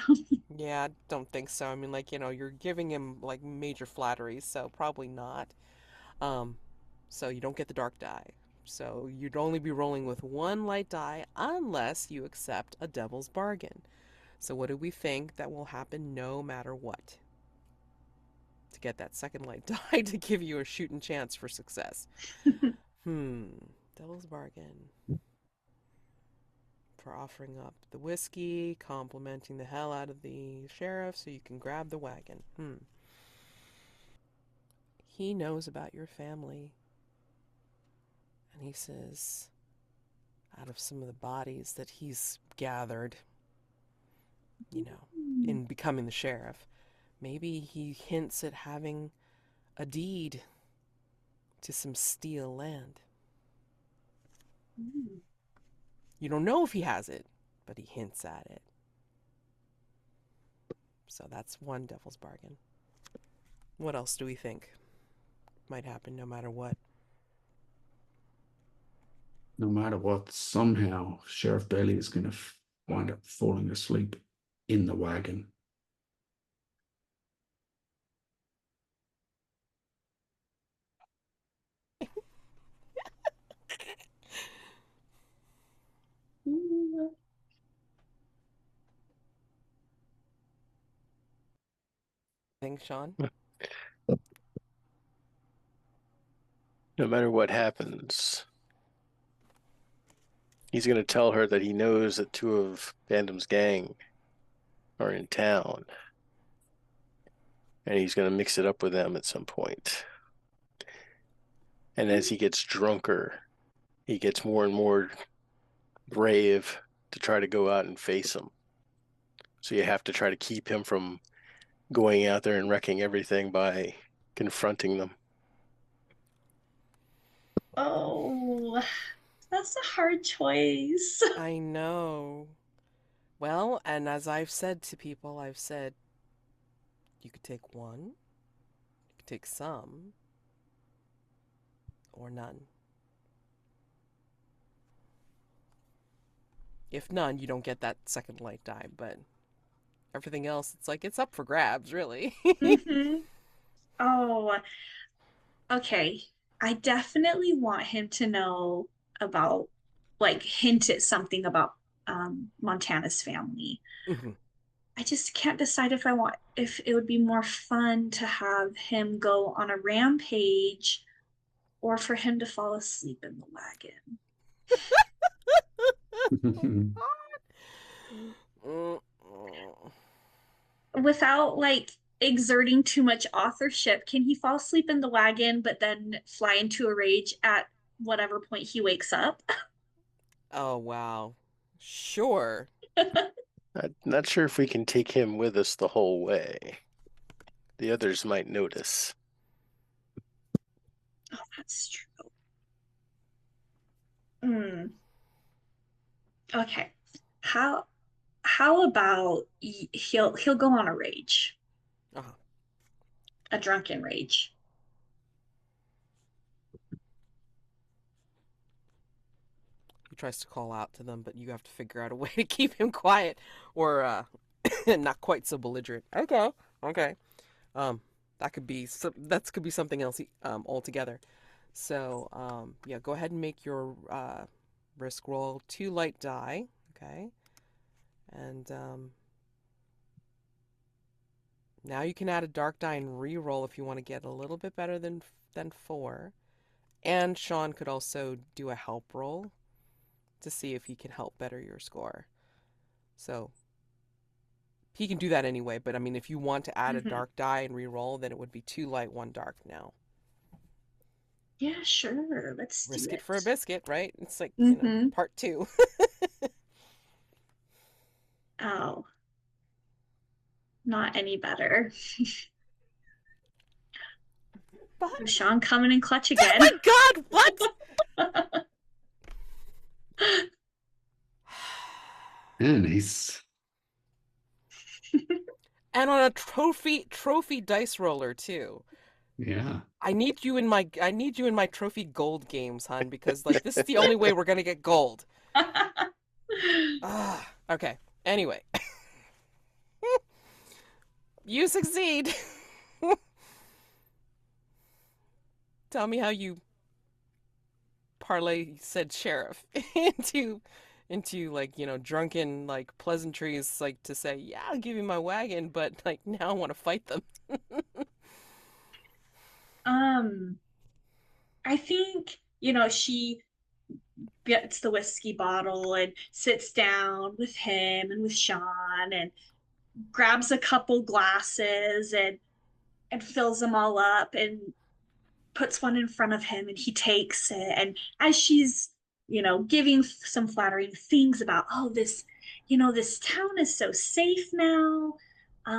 Yeah, I don't think so. I mean, like, you're giving him like major flattery, so probably not. Um, so you don't get the dark die. So you'd only be rolling with one light die unless you accept a devil's bargain. So what do we think that will happen no matter what? To get that second light die to give you a shooting chance for success. Devil's bargain. For offering up the whiskey, complimenting the hell out of the sheriff so you can grab the wagon. He knows about your family. And he says, out of some of the bodies that he's gathered, in becoming the sheriff, maybe he hints at having a deed to some Steele land. You don't know if he has it, but he hints at it. So that's one devil's bargain. What else do we think might happen no matter what? No matter what, somehow Sheriff Bailey is going to wind up falling asleep in the wagon. Think, Shjon? No matter what happens, he's going to tell her that he knows that two of Bantam's gang are in town. And he's going to mix it up with them at some point. And as he gets drunker, he gets more and more brave to try to go out and face them. So you have to try to keep him from going out there and wrecking everything by confronting them. Oh, that's a hard choice. I know. Well, and as I've said to people, I've said, you could take one, you could take some, or none. If none, you don't get that second light die, but everything else, it's like it's up for grabs, really. Oh, okay. I definitely want him to know about, like, hint at something about Montana's family. I just can't decide if it would be more fun to have him go on a rampage or for him to fall asleep in the wagon. Mm, Without like exerting too much authorship, can he fall asleep in the wagon but then fly into a rage at whatever point he wakes up? Oh, wow. Sure. I'm not sure if we can take him with us the whole way. The others might notice. Oh, that's true. Hmm. Okay. How about he'll go on a rage, Uh-huh. a drunken rage. He tries to call out to them, but you have to figure out a way to keep him quiet or not quite so belligerent. Okay. Okay. Um, that could be something else altogether. So, yeah, go ahead and make your risk roll 2 light die. Okay. And now you can add a dark die and re-roll if you want to get a little bit better than 4. And Shjon could also do a help roll to see if he can help better your score. So he can do that anyway, but I mean, if you want to add a Mhm. dark die and re-roll, then it would be 2 light, 1 dark now. Yeah, sure. Let's do Risk it for a it. biscuit, right? It's like, Mm-hmm. part 2. Oh, not any better. But, Shjon coming in clutch oh again. my god, what? Yeah, nice. And on a trophy dice roller too. Yeah. I need you in my trophy gold games, hon, because like this is the only way we're gonna get gold. Okay. Anyway, you succeed. Tell me how you parlay said sheriff into like drunken like pleasantries, like to say, yeah, I'll give you my wagon, but like now I want to fight them. Um, I think, she gets the whiskey bottle and sits down with him and with Shjon and grabs a couple glasses and fills them all up and puts one in front of him and he takes it. And as she's, giving some flattering things about, oh, this town is so safe now.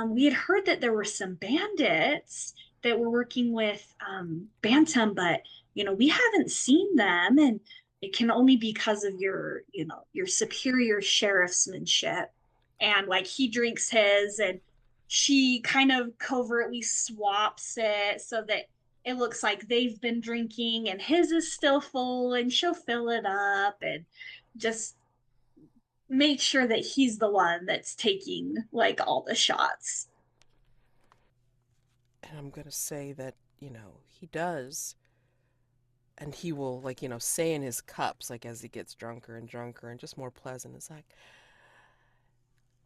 We had heard that there were some bandits that were working with Bantam, but we haven't seen them, and it can only be because of your superior sheriffsmanship. And like he drinks his, and she kind of covertly swaps it so that it looks like they've been drinking and his is still full, and she'll fill it up and just make sure that he's the one that's taking like all the shots. And I'm gonna say that he does, and he will like say in his cups, like as he gets drunker and drunker and just more pleasant, it's like,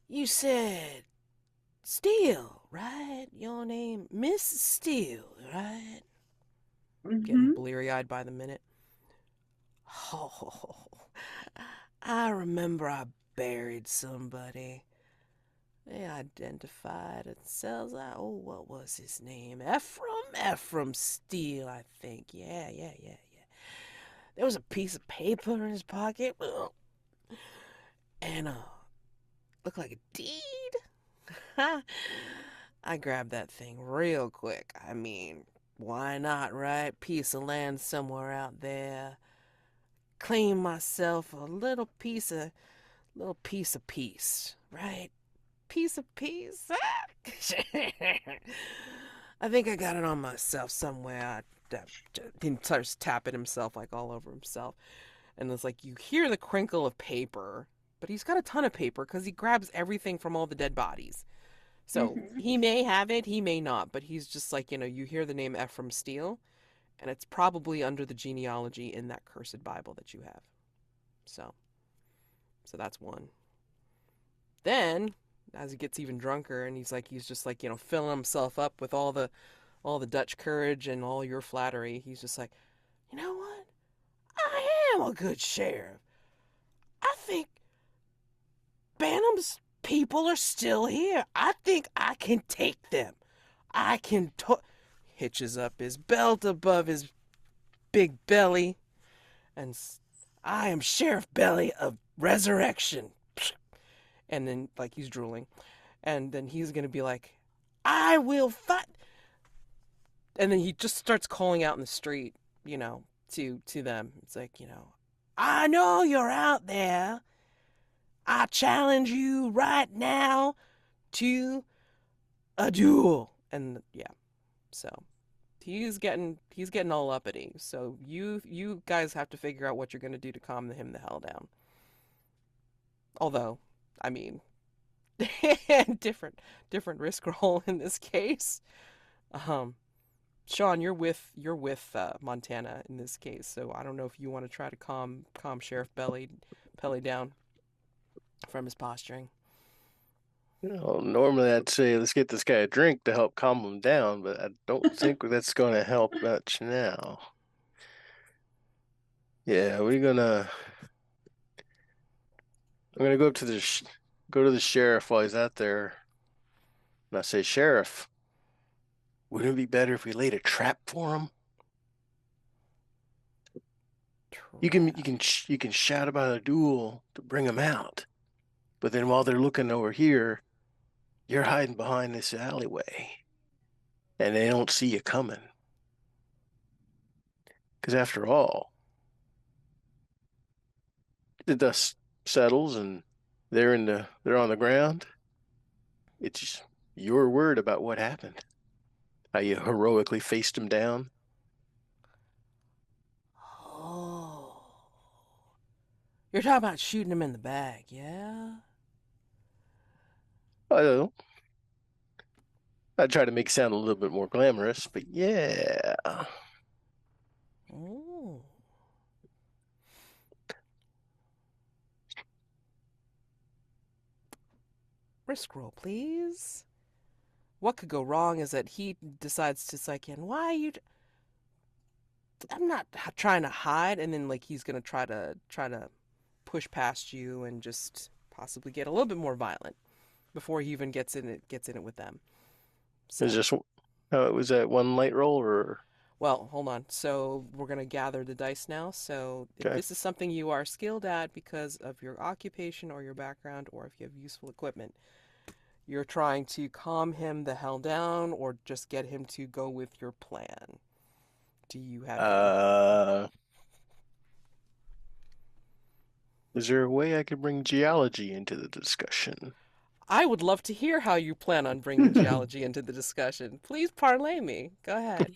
you said Steele, right? Your name Miss Steele, right? Getting Mm-hmm. bleary-eyed by the minute. Oh, I remember I buried somebody. They identified themselves. What was his name? Ephraim Steele, I think. Yeah. There was a piece of paper in his pocket. And looked like a deed. I grabbed that thing real quick. I mean, why not, right? Piece of land somewhere out there. Claim myself a little piece of peace, right? Piece of peace. I think I got it on myself somewhere. He starts tapping himself like all over himself. And it's like you hear the crinkle of paper, but he's got a ton of paper because he grabs everything from all the dead bodies. So Mm-hmm. he may have it, he may not, but he's just like, you hear the name Ephraim Steele, and it's probably under the genealogy in that cursed Bible that you have. So that's one. Then, as he gets even drunker, and he's just like, filling himself up with all the Dutch courage and all your flattery, he's just like, you know what? I am a good sheriff. I think Bantam's people are still here. I think I can take them. I can hitches up his belt above his big belly, and I am Sheriff Belly of Resurrection. And then, like, he's drooling. And then he's going to be like, I will fight. And then he just starts calling out in the street, to them. It's like, I know you're out there. I challenge you right now to a duel. And yeah, so he's getting all uppity. So you guys have to figure out what you're going to do to calm him the hell down. Although, I mean, different risk roll in this case. Shjon, you're with Montana in this case, so I don't know if you want to try to calm Sheriff Belly down from his posturing. Normally I'd say let's get this guy a drink to help calm him down, but I don't think that's going to help much now. Yeah, I'm gonna go up to the sheriff while he's out there, and I say, Sheriff, wouldn't it be better if we laid a trap for him? You can shout about a duel to bring him out, but then while they're looking over here, you're hiding behind this alleyway, and they don't see you coming. Because after all, the dust settles and they're on the ground. It's your word about what happened. How you heroically faced him down. Oh. You're talking about shooting him in the back, yeah? I don't know. I try to make it sound a little bit more glamorous, but yeah. Oh. Risk roll, please. What could go wrong is that he decides to psych in. Why are you? I'm not trying to hide, and then like he's gonna try to push past you and just possibly get a little bit more violent before he even gets in it with them. So, Is this was that one light roll or? well, hold on. So we're gonna gather the dice now. So if Okay. this is something you are skilled at because of your occupation or your background, or if you have useful equipment, you're trying to calm him the hell down or just get him to go with your plan. Do you have Is there a way I could bring geology into the discussion? I would love to hear how you plan on bringing geology into the discussion. Please parlay me. Go ahead.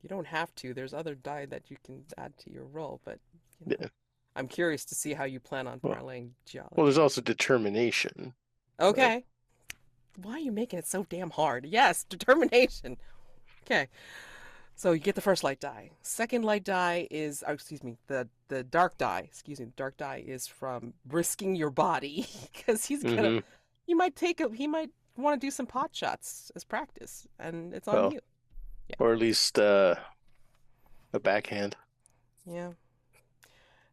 You don't have to. There's other die that you can add to your roll, but Yeah. I'm curious to see how you plan on Well, parlaying geology. Well, there's also determination. Okay. Why are you making it so damn hard? Yes, determination. Okay. So you get the first light die. Second light die is, the dark die. Excuse me, the dark die is from risking your body because he might want to do some pot shots as practice, and it's on Well, you. Yeah. Or at least a backhand. Yeah.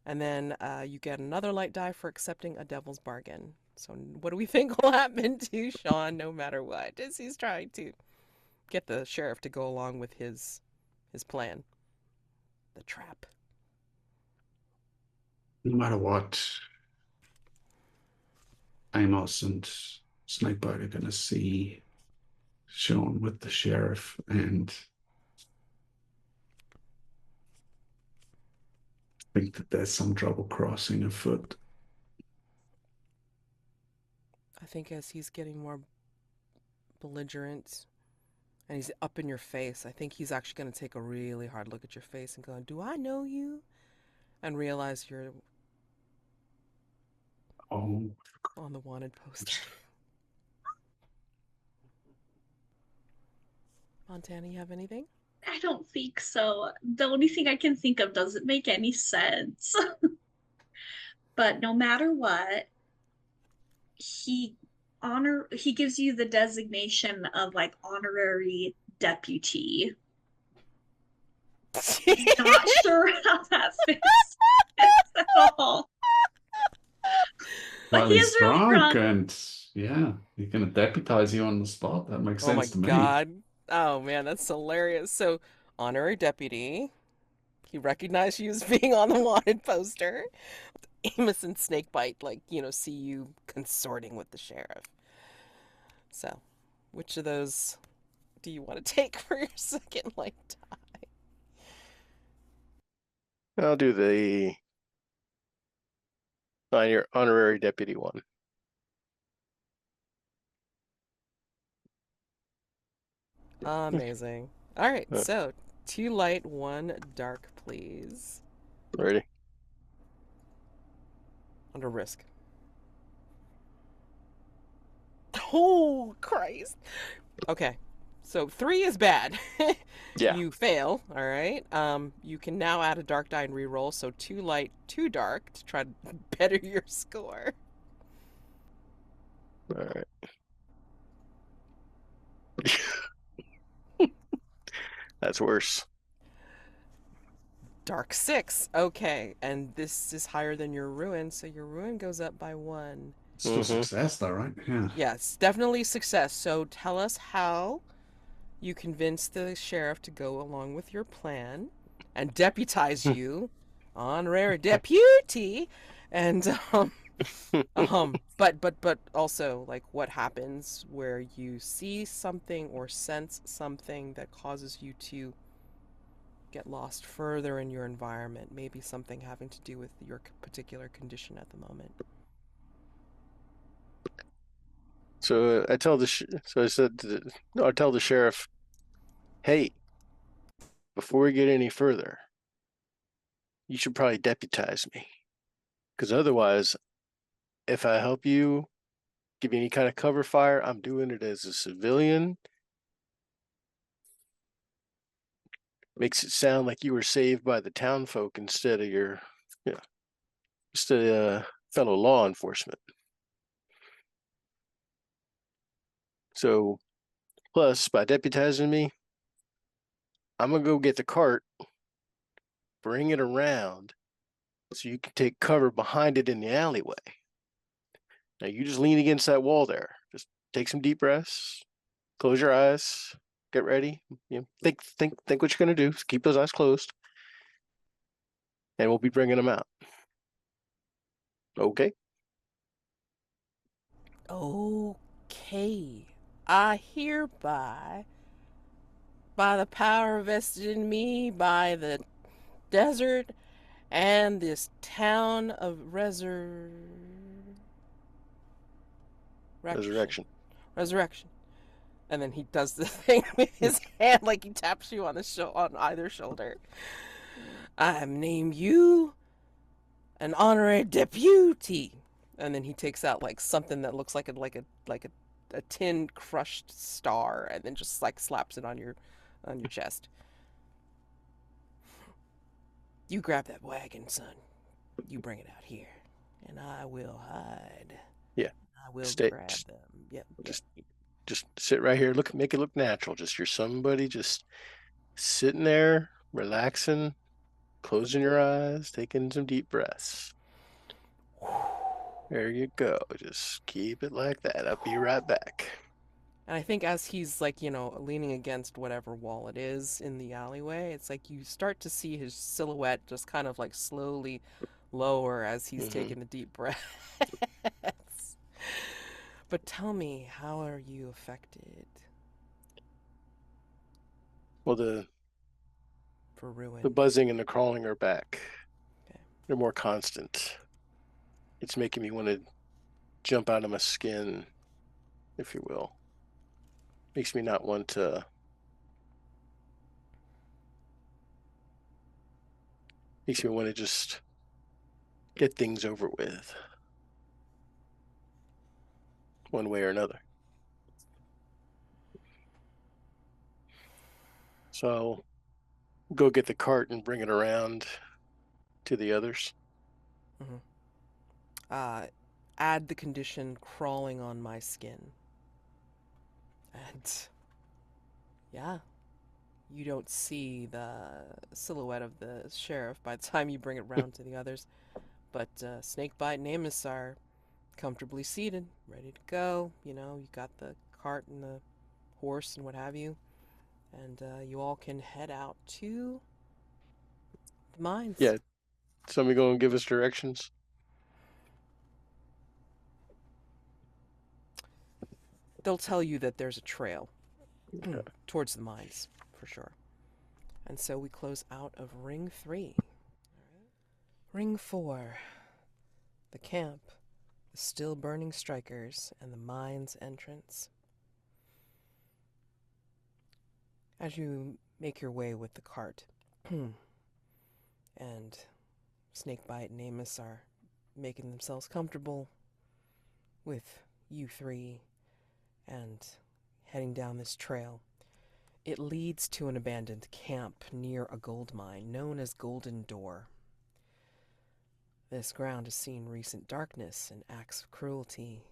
And then you get another light die for accepting a devil's bargain. So what do we think will happen to Shjon no matter what? As he's trying to get the sheriff to go along with his plan. The trap. No matter what, Amos and Snakebite are going to see Shjon with the sheriff, and think that there's some trouble crossing afoot. I think as he's getting more belligerent and he's up in your face, I think he's actually going to take a really hard look at your face and go, do I know you? And realize you're Oh, on the wanted poster. Montana, you have anything? I don't think so. The only thing I can think of doesn't make any sense. But no matter what, he gives you the designation of like honorary deputy. Not sure how that fits at all. But Well, he he's is really drunk, drunk. and yeah, he's gonna deputize you on the spot. That makes Oh my sense to me. God. Oh man, that's hilarious. So, honorary deputy. He recognized you as being on the wanted poster. Amos and Snakebite, like, see you consorting with the sheriff. So, which of those do you want to take for your second lifetime? I'll do the honorary deputy one. Amazing. All right, Uh, so 2 light, 1 dark, please. Ready? Under risk. Oh, Christ. Okay, so 3 is bad. Yeah. You fail, all right? You can now add a dark die and reroll, so 2 light, 2 dark to try to better your score. All right. That's worse. Dark 6. Okay, and this is higher than your ruin, so your ruin goes up by 1. Still Mhm. success, though, right? Yeah. Yes, definitely success. So tell us how you convinced the sheriff to go along with your plan and deputize you, honorary deputy, and but also like what happens where you see something or sense something that causes you to get lost further in your environment, maybe something having to do with your particular condition at the moment. So I tell so I said no, I tell the sheriff, hey, before we get any further, you should probably deputize me, because otherwise, if I help you give you any kind of cover fire, I'm doing it as a civilian. Makes it sound like you were saved by the town folk instead of your, instead of fellow law enforcement. So, plus by deputizing me, I'm gonna go get the cart, bring it around, so you can take cover behind it in the alleyway. Now you just lean against that wall there. Just take some deep breaths, close your eyes, get ready. Think what you're gonna do. Just keep those eyes closed, and we'll be bringing them out. Okay. Okay. I hereby, by the power vested in me by the desert and this town of resurrection. And then he does the thing with his hand, like he taps you on the on either shoulder. I name you an honorary deputy. And then he takes out like something that looks like a tin crushed star, and then just like slaps it on your chest. You grab that wagon, son. You bring it out here, and I will hide. Yeah. I will Stay. grab them. Yep. Just sit right here. Make it look natural. Just you're somebody just sitting there, relaxing, closing your eyes, taking some deep breaths. There you go. Just keep it like that. I'll be right back. And I think as he's like, leaning against whatever wall it is in the alleyway, it's like you start to see his silhouette just kind of like slowly lower as he's taking the deep breaths. But tell me, how are you affected Well, the ruin? buzzing and the crawling are back. Okay. They're more constant. It's making me want to jump out of my skin, if you will. Makes me not want to. Makes me want to just get things over with, one way or another. So I'll go get the cart and bring it around to the others. Add the condition crawling on my skin. And yeah, You don't see the silhouette of the sheriff by the time you bring it round to the others. But Snakebite and Amos are comfortably seated, ready to go. You know, you got the cart and the horse and what have you. And you all can head out to the mines. Yeah. Somebody go and give us directions. They'll tell you that there's a trail towards the mines, for sure. And so we close out of Ring 3. Ring 4. The camp, the still burning strikers, and the mines entrance. As you make your way with the cart, and Snakebite and Amos are making themselves comfortable with you three and heading down this trail. It leads to an abandoned camp near a gold mine known as Golden Door. This ground has seen recent darkness and acts of cruelty.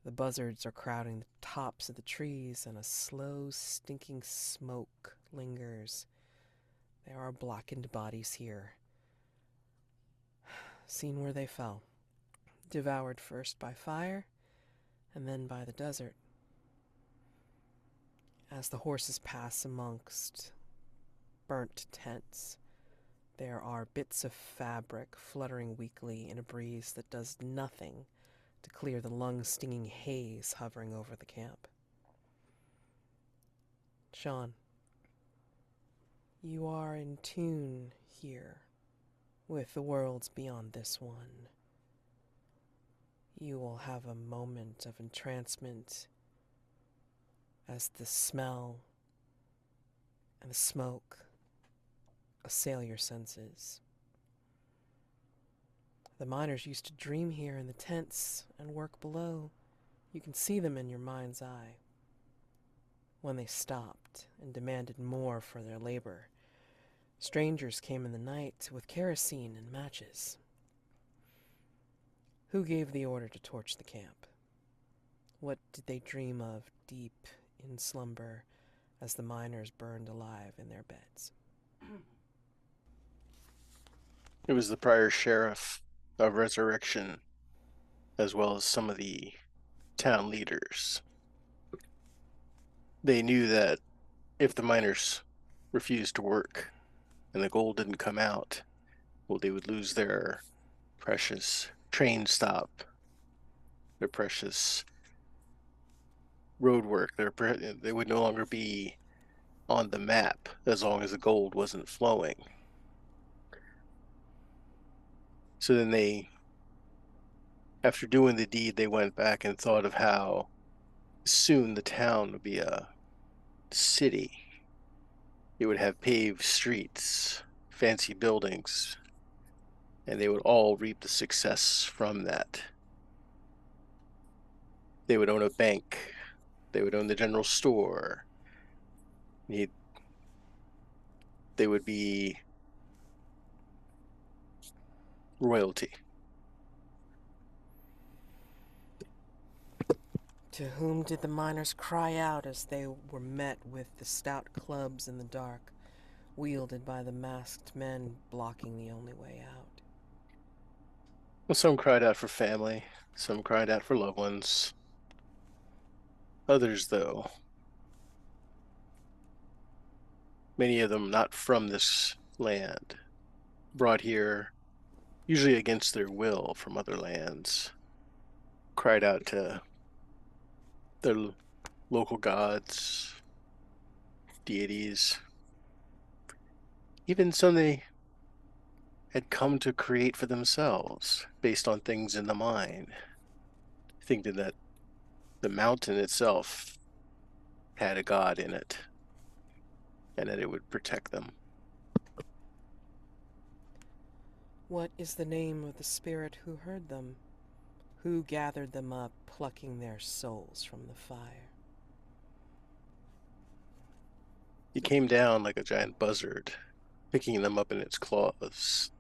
The buzzards are crowding the tops of the trees, and a slow, stinking smoke lingers. There are blackened bodies here, seen where they fell, devoured first by fire and then by the desert. As the horses pass amongst burnt tents, there are bits of fabric fluttering weakly in a breeze that does nothing to clear the lung-stinging haze hovering over the camp. Shjon, you are in tune here with the worlds beyond this one. You will have a moment of entrancement as the smell and the smoke assail your senses. The miners used to dream here in the tents and work below. You can see them in your mind's eye. When they stopped and demanded more for their labor, strangers came in the night with kerosene and matches. Who gave the order to torch the camp? What did they dream of deep in slumber as the miners burned alive in their beds? It was the prior sheriff of Resurrection, as well as some of the town leaders. They knew that if the miners refused to work and the gold didn't come out, well, they would lose their precious train stop, their precious road work. They would no longer be on the map as long as the gold wasn't flowing. So then they, after doing the deed, they went back and thought of how soon the town would be a city. It would have paved streets, fancy buildings, and they would all reap the success from that. They would own a bank. They would own the general store. They would be royalty. To whom did the miners cry out as they were met with the stout clubs in the dark, wielded by the masked men blocking the only way out? Well, some cried out for family. Some cried out for loved ones. Others, though, many of them not from this land, brought here, usually against their will from other lands, cried out to their local gods, deities, even some they had come to create for themselves based on things in the mine, thinking that the mountain itself had a god in it and that it would protect them. What is the name of the spirit who heard them? Who gathered them up, plucking their souls from the fire? He came down like a giant buzzard, picking them up in its claws.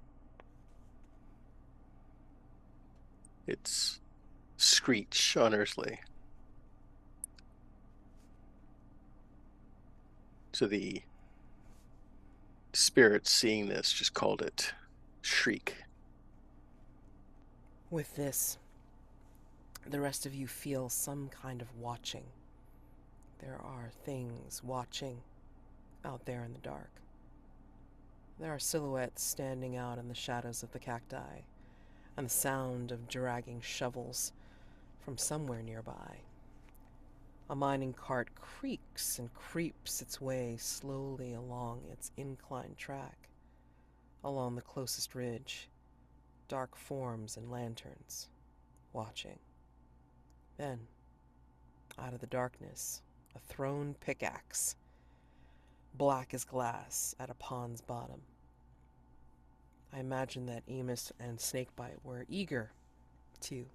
Its screech unearthly. So the spirit seeing this just called it shriek. With this, the rest of you feel some kind of watching. There are things watching out there in the dark. There are silhouettes standing out in the shadows of the cacti, and the sound of dragging shovels from somewhere nearby. A mining cart creaks and creeps its way slowly along its inclined track. Along the closest ridge, dark forms and lanterns, watching. Then, out of the darkness, a thrown pickaxe, black as glass at a pond's bottom. I imagine that Amos and Snakebite were eager to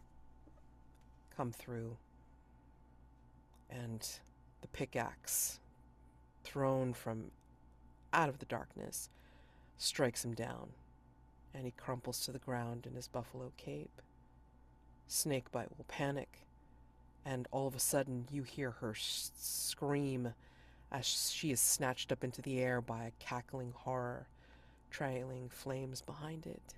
come through, and the pickaxe, thrown from out of the darkness, strikes him down, and he crumples to the ground in his buffalo cape. Snakebite will panic, and all of a sudden you hear her scream as she is snatched up into the air by a cackling horror, trailing flames behind it.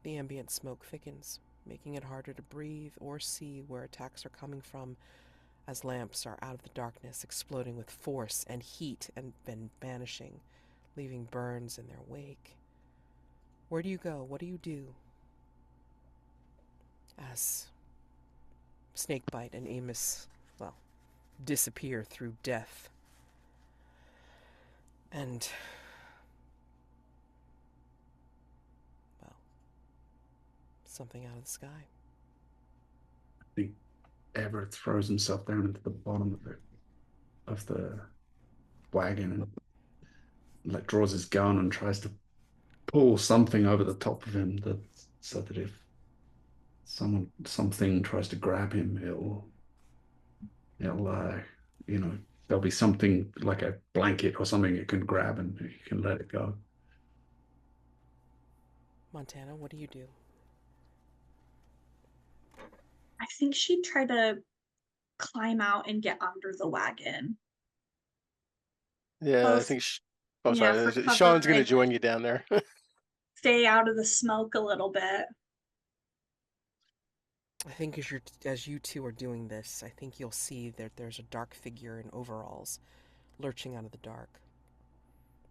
The ambient smoke thickens, making it harder to breathe or see where attacks are coming from, as lamps are out of the darkness, exploding with force and heat and then vanishing, leaving burns in their wake. Where do you go? What do you do? As Snakebite and Amos, well, disappear through death. And, well, something out of the sky. I think Everett throws himself down into the bottom of the wagon and like draws his gun and tries to pull something over the top of him so that if something tries to grab him, it'll there'll be something like a blanket or something it can grab and you can let it go. Montana, what do you do? I think she'd try to climb out and get under the wagon. Yeah, I Both, think. yeah, Sorry. for Sean's cover going to and join you down there. stay out of the smoke a little bit. I think as you two are doing this, I think you'll see that there's a dark figure in overalls lurching out of the dark.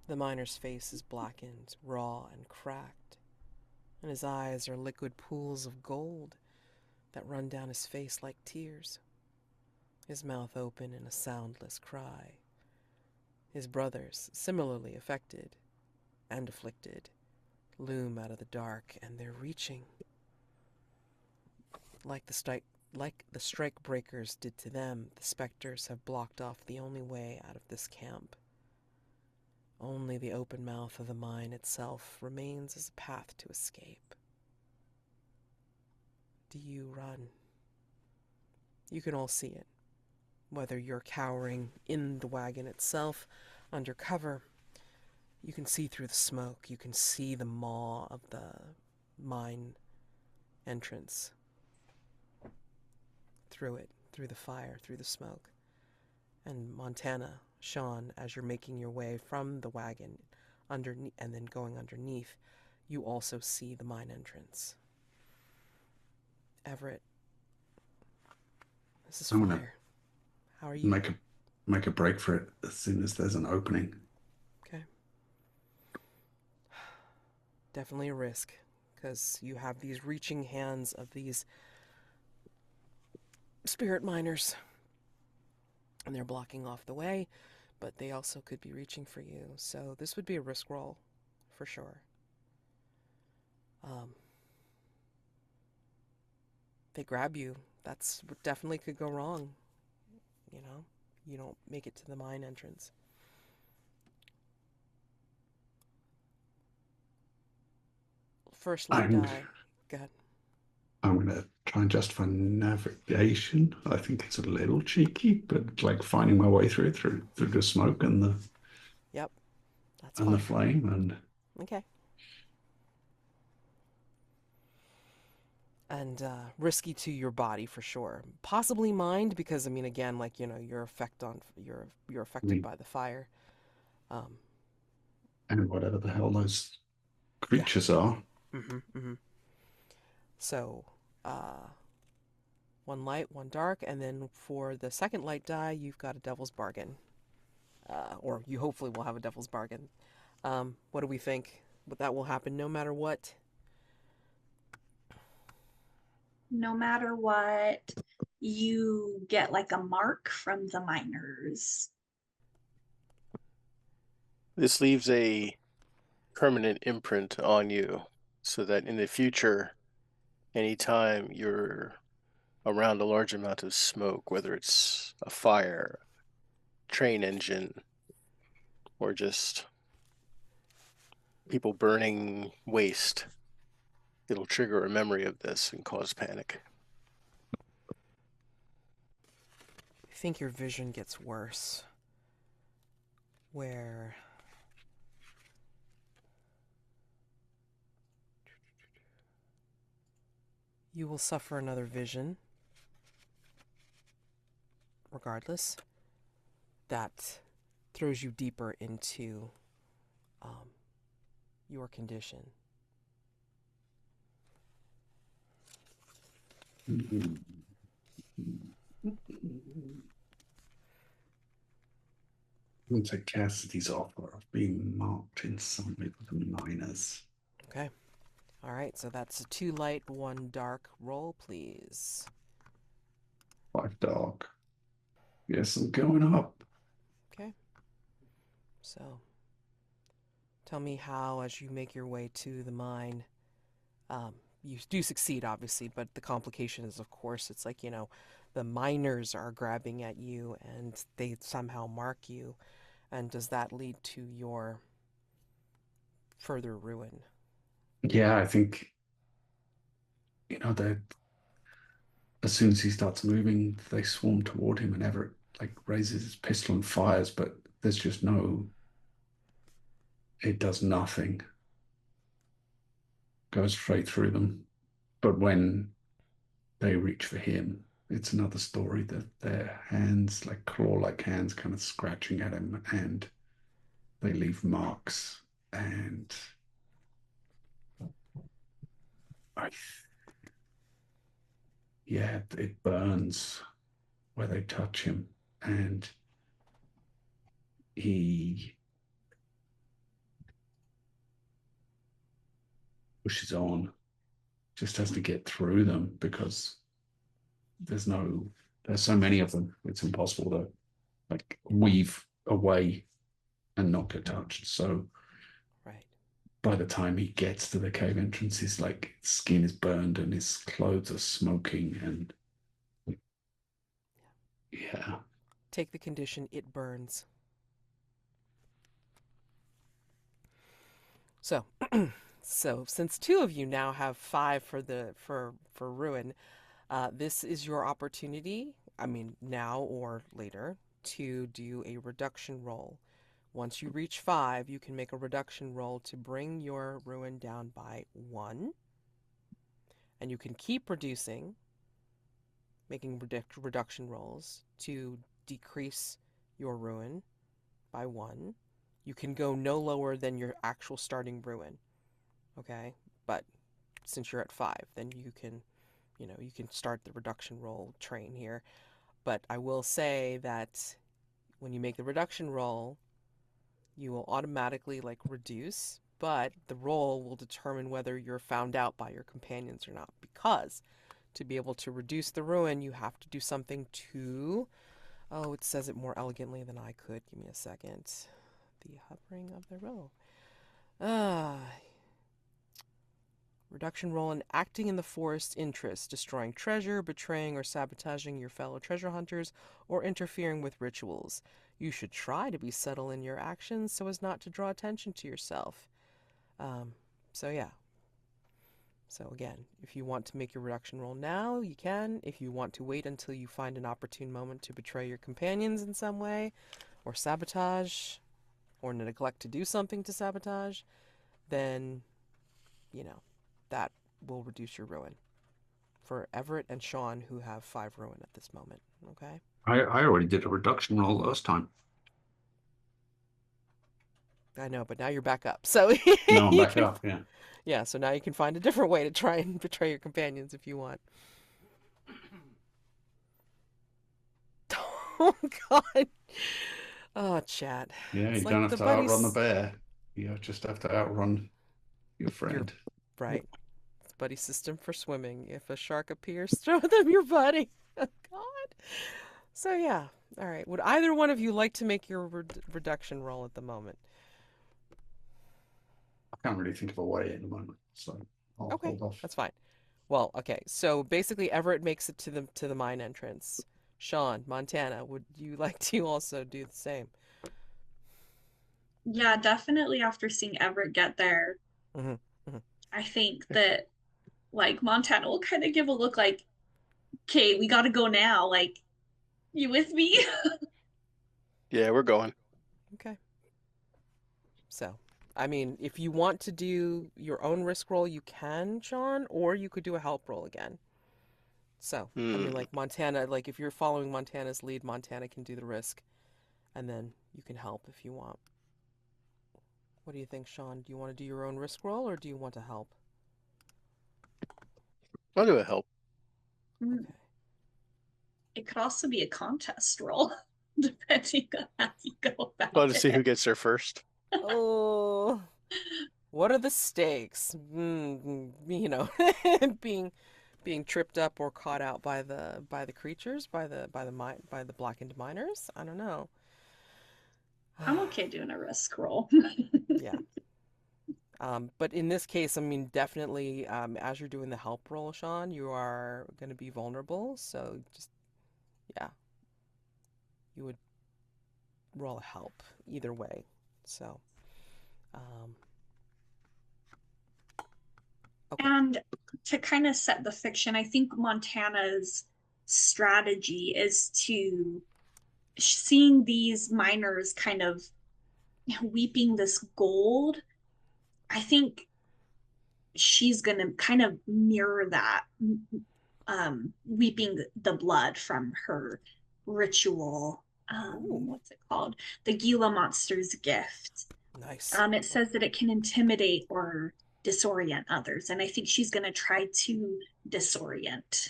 The miner's face is blackened, raw, and cracked, and his eyes are liquid pools of gold that run down his face like tears. His mouth open in a soundless cry. His brothers, similarly affected and afflicted, loom out of the dark, and they're reaching. Like the strike breakers did to them, the specters have blocked off the only way out of this camp. Only the open mouth of the mine itself remains as a path to escape. Do you run? You can all see it. Whether you're cowering in the wagon itself, under cover, you can see through the smoke. You can see the maw of the mine entrance. Through it, through the fire, through the smoke. And Montana, Shjon, as you're making your way from the wagon underneath and then going underneath, you also see the mine entrance. Everett, this is I'm fire. gonna How are you? make a break for it as soon as there's an opening. Okay. Definitely a risk, because you have these reaching hands of these spirit miners, and they're blocking off the way, but they also could be reaching for you, so this would be a risk roll, for sure. They grab you, that's what definitely could go wrong, you don't make it to the mine entrance. First let die. Go ahead. I'm going to try and justify navigation. I think it's a little cheeky, but like finding my way through the smoke and the Yep, that's and fine. the flame and Okay. and risky to your body for sure. Possibly mind because I mean, again, like you're affected Me by the fire. Um, and whatever the hell those yeah. creatures are. Mm-hmm. So, one light, one dark, and then for the second light die, you've got a devil's bargain. Or you hopefully will have a devil's bargain. What do we think? But that will happen no matter what. No matter what, you get like a mark from the miners. This leaves a permanent imprint on you so that in the future, anytime you're around a large amount of smoke, whether it's a fire, train engine, or just people burning waste, it'll trigger a memory of this and cause panic. I think your vision gets worse. Where you will suffer another vision, regardless, that throws you deeper into your condition. I'll take Cassidy's offer of being marked inside with the miners. Okay. All right, so that's a 2 light, 1 dark roll, please. 5 dark. Yes, I'm going up. Okay. So, tell me how, as you make your way to the mine, you do succeed, obviously, but the complication is, of course, it's like, the miners are grabbing at you and they somehow mark you. And does that lead to your further ruin? Yeah, I think, that as soon as he starts moving, they swarm toward him, and Everett raises his pistol and fires, but there's just it does nothing. Goes straight through them. But when they reach for him, it's another story that their hands, like claw-like hands, kind of scratching at him, and they leave marks. And I, yeah, it burns where they touch him, and he pushes on, just has to get through them because there's so many of them. It's impossible to weave away and not get touched. So Right. by the time he gets to the cave entrance, his skin is burned and his clothes are smoking, and yeah. Take the condition, it burns. So, so since 2 of you now have 5 for ruin, this is your opportunity. I mean, now or later, to do a reduction roll. Once you reach 5, you can make a reduction roll to bring your ruin down by 1. And you can keep reducing, making reduction rolls to decrease your ruin by 1. You can go no lower than your actual starting ruin. Okay? But since you're at 5, then you can start the reduction roll train here. But I will say that when you make the reduction roll, you will automatically reduce, but the roll will determine whether you're found out by your companions or not. Because to be able to reduce the ruin, you have to do something to... Oh, it says it more elegantly than I could. Give me a second. The hovering of the roll. Reduction roll and acting in the forest's interest, destroying treasure, betraying or sabotaging your fellow treasure hunters, or interfering with rituals. You should try to be subtle in your actions so as not to draw attention to yourself. So yeah. So again, if you want to make your reduction roll now, you can. If you want to wait until you find an opportune moment to betray your companions in some way, or sabotage, or neglect to do something to sabotage, then, that will reduce your ruin. for Everett and Shjon, who have 5 ruin at this moment. Okay. I already did a reduction roll last time. I know, but now you're back up, so Now I'm you back can, up, yeah. yeah. So now you can find a different way to try and betray your companions if you want. Oh God. Oh, chat. Yeah, you It's don't like have the to outrun the buddies. bear. You just have to outrun your You're friend. right. It's buddy system for swimming. If a shark appears, throw them your buddy. Oh God. So yeah. All right. Would either one of you like to make your reduction roll at the moment? I can't really think of a way at the moment, so I'll Okay, hold off. that's fine. Well, okay. So basically, Everett makes it to the mine entrance. Shjon, Montana, would you like to also do the same? Yeah, definitely after seeing Everett get there, Hmm. Hmm. I think that like Montana will kind of give a look like, okay, we gotta go now. Like, you with me? Yeah, we're going. Okay. So, I mean, if you want to do your own risk roll, you can, Shjon, or you could do a help roll again. So, I mean, Hmm. like Montana, like if you're following Montana's lead, Montana can do the risk, and then you can help if you want. What do you think, Shjon? Do you want to do your own risk roll, or do you want to help? I'll do a help. Mm, Okay. It could also be a contest roll, depending on how you go I'll about just see who it. gets there first. Oh, what are the stakes? You know, being tripped up or caught out by the creatures, by the blackened miners. I don't know. I'm okay doing a risk roll. Yeah. But in this case, I mean, definitely, as you're doing the help roll, Shjon, you are going to be vulnerable. So just, yeah, you would roll a help either way. So, um, okay. And to kind of set the fiction, I think Montana's strategy is to seeing these miners kind of weeping this gold. I think she's going to kind of mirror that, weeping the blood from her ritual. Ooh, What's it called? The Gila monster's gift. nice. It says that it can intimidate or disorient others, and I think she's going to try to disorient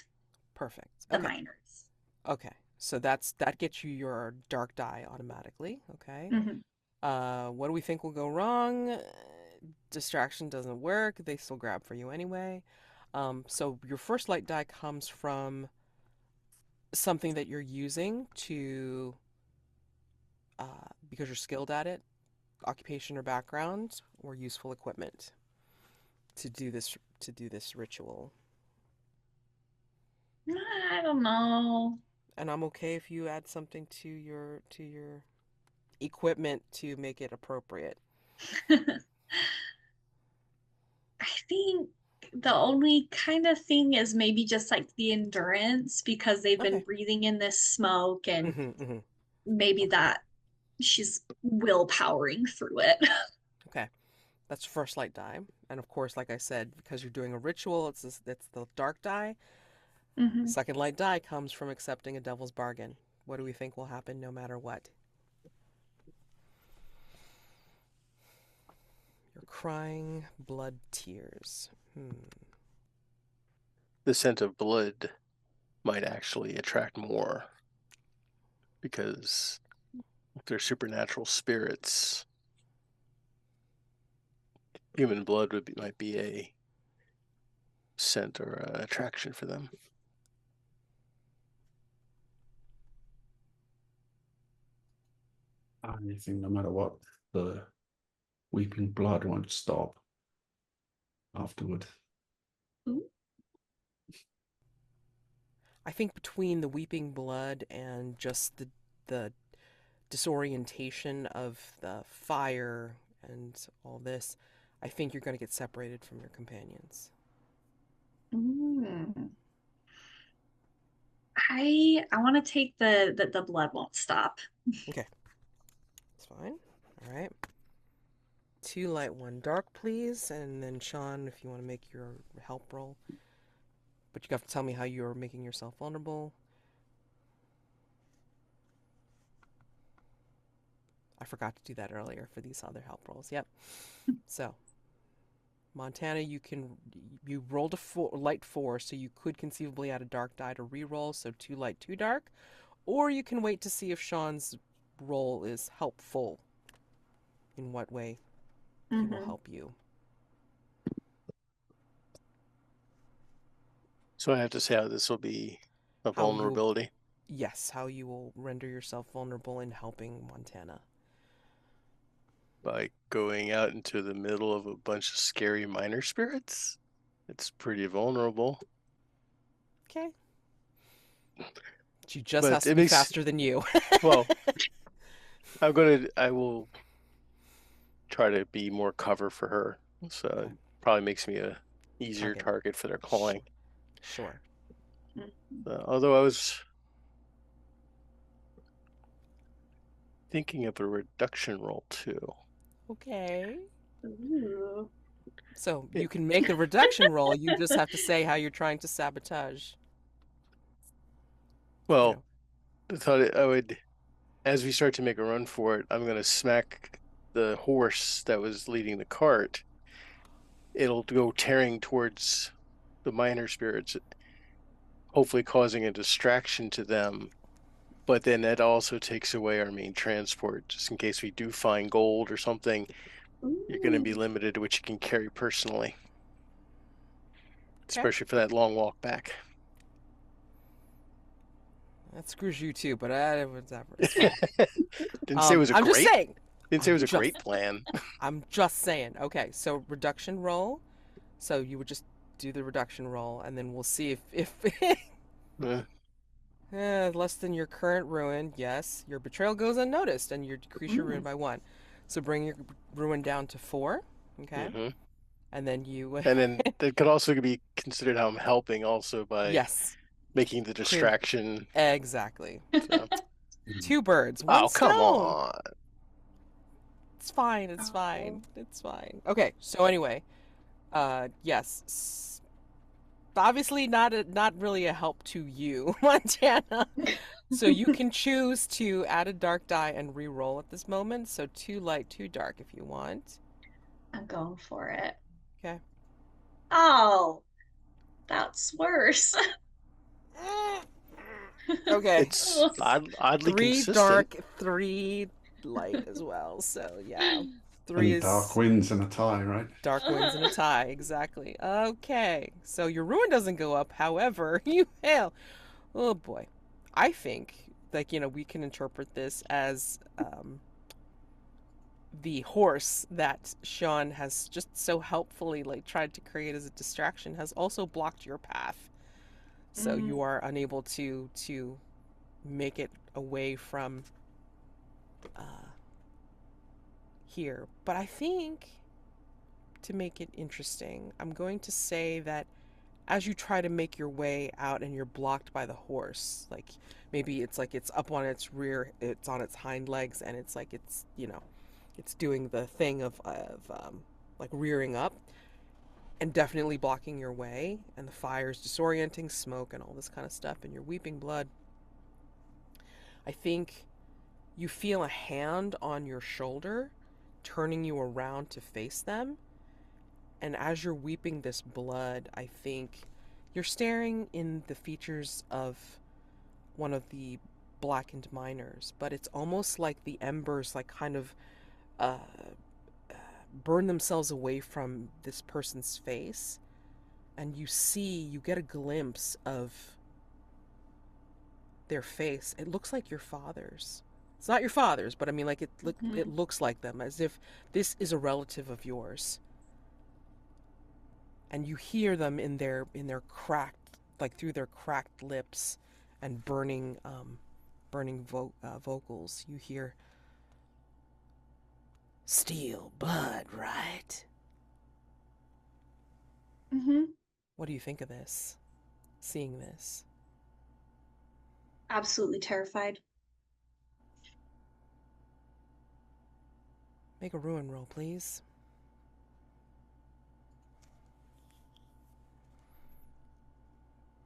Perfect. the Okay. miners. Okay. So that gets you your dark die automatically. Okay. Mm-hmm. What do we think will go wrong? Distraction doesn't work. They still grab for you anyway. So your first light die comes from something that you're using to, because you're skilled at it, occupation or background, or useful equipment to do this ritual. I don't know. And I'm okay if you add something to your equipment to make it appropriate. I think the only kind of thing is maybe just like the endurance because they've been Okay. breathing in this smoke and Mm-hmm. maybe Okay. that she's willpowering through it. Okay. That's first light die. And of course, like I said, because you're doing a ritual, it's the dark die. Mm-hmm. Second light die comes from accepting a devil's bargain. What do we think will happen no matter what? You're crying blood tears. The scent of blood might actually attract more because if they're supernatural spirits, human blood might be a scent or a attraction for them. I think no matter what, the weeping blood won't stop afterward. Ooh. I think between the weeping blood and just the disorientation of the fire and all this, I think you're going to get separated from your companions. Mm. I want to take the blood won't stop. Okay, that's fine. All right. 2 light, 1 dark, please. And then Shjon, if you want to make your help roll. But you have to tell me how you're making yourself vulnerable. I forgot to do that earlier for these other help rolls. Yep. So, Montana, you rolled a light 4, so you could conceivably add a dark die to re-roll, so 2 light, 2 dark. Or you can wait to see if Shjon's roll is helpful. In what way he will help you. So I have to say how this will be a How you will- vulnerability. Yes, how you will render yourself vulnerable in helping Montana. By going out into the middle of a bunch of scary minor spirits. It's pretty vulnerable. Okay. She just But has to it be makes- faster than you. Well, I will try to be more cover for her. So it probably makes me a easier target for their clawing. Sure. Although I was thinking of a reduction roll too. Okay. Ooh. So you can make a reduction roll. You just have to say how you're trying to sabotage. Well, I thought I would, as we start to make a run for it, I'm going to smack the horse that was leading the cart. It'll go tearing towards the minor spirits, hopefully causing a distraction to them. But then that also takes away our main transport, just in case we do find gold or something. You're going to be limited to what you can carry personally, especially for that long walk back. That screws you too, but whatever. It's fine. Didn't say it was a I'm great. just saying. Didn't say it was a great plan. I'm just saying. Okay, so reduction roll. So you would just do the reduction roll, and then we'll see if less than your current ruin. Yes, your betrayal goes unnoticed, and you decrease your ruin by 1. So bring your ruin down to 4. Okay, and then you. And then that could also be considered how I'm helping also by Yes. making the distraction. Exactly. So. 2 birds, 1 stone. Come on. It's fine. It's fine. It's fine. Okay. So anyway, yes. Obviously, not really a help to you, Montana. So you can choose to add a dark die and re-roll at this moment. So 2 light, 2 dark, if you want. I'm going for it. Okay. Oh, that's worse. Okay. It's oddly 3 consistent. dark, 3 light as well. So yeah. 3 and is dark winds and a tie, right? dark winds and a tie, exactly. Okay, so your ruin doesn't go up. However, you hail. Oh boy, I think we can interpret this as the horse that Shjon has just so helpfully tried to create as a distraction has also blocked your path, so you are unable to make it away from here. But I think, to make it interesting, I'm going to say that as you try to make your way out and you're blocked by the horse, maybe it's up on its rear, it's on its hind legs, and it's it's doing the thing of rearing up and definitely blocking your way, and the fire's disorienting, smoke and all this kind of stuff, and you're weeping blood. I think you feel a hand on your shoulder turning you around to face them. And as you're weeping this blood, I think you're staring in the features of one of the blackened miners, but it's almost like the embers kind of burn themselves away from this person's face, and you get a glimpse of their face. It looks like your father's. It's not your father's, but I mean, it looks like them, as if this is a relative of yours. And you hear them in their cracked, through their cracked lips and burning vocals. You hear, "Steele blood, right?" What do you think of this? Seeing this? Absolutely terrified. Make a ruin roll, please.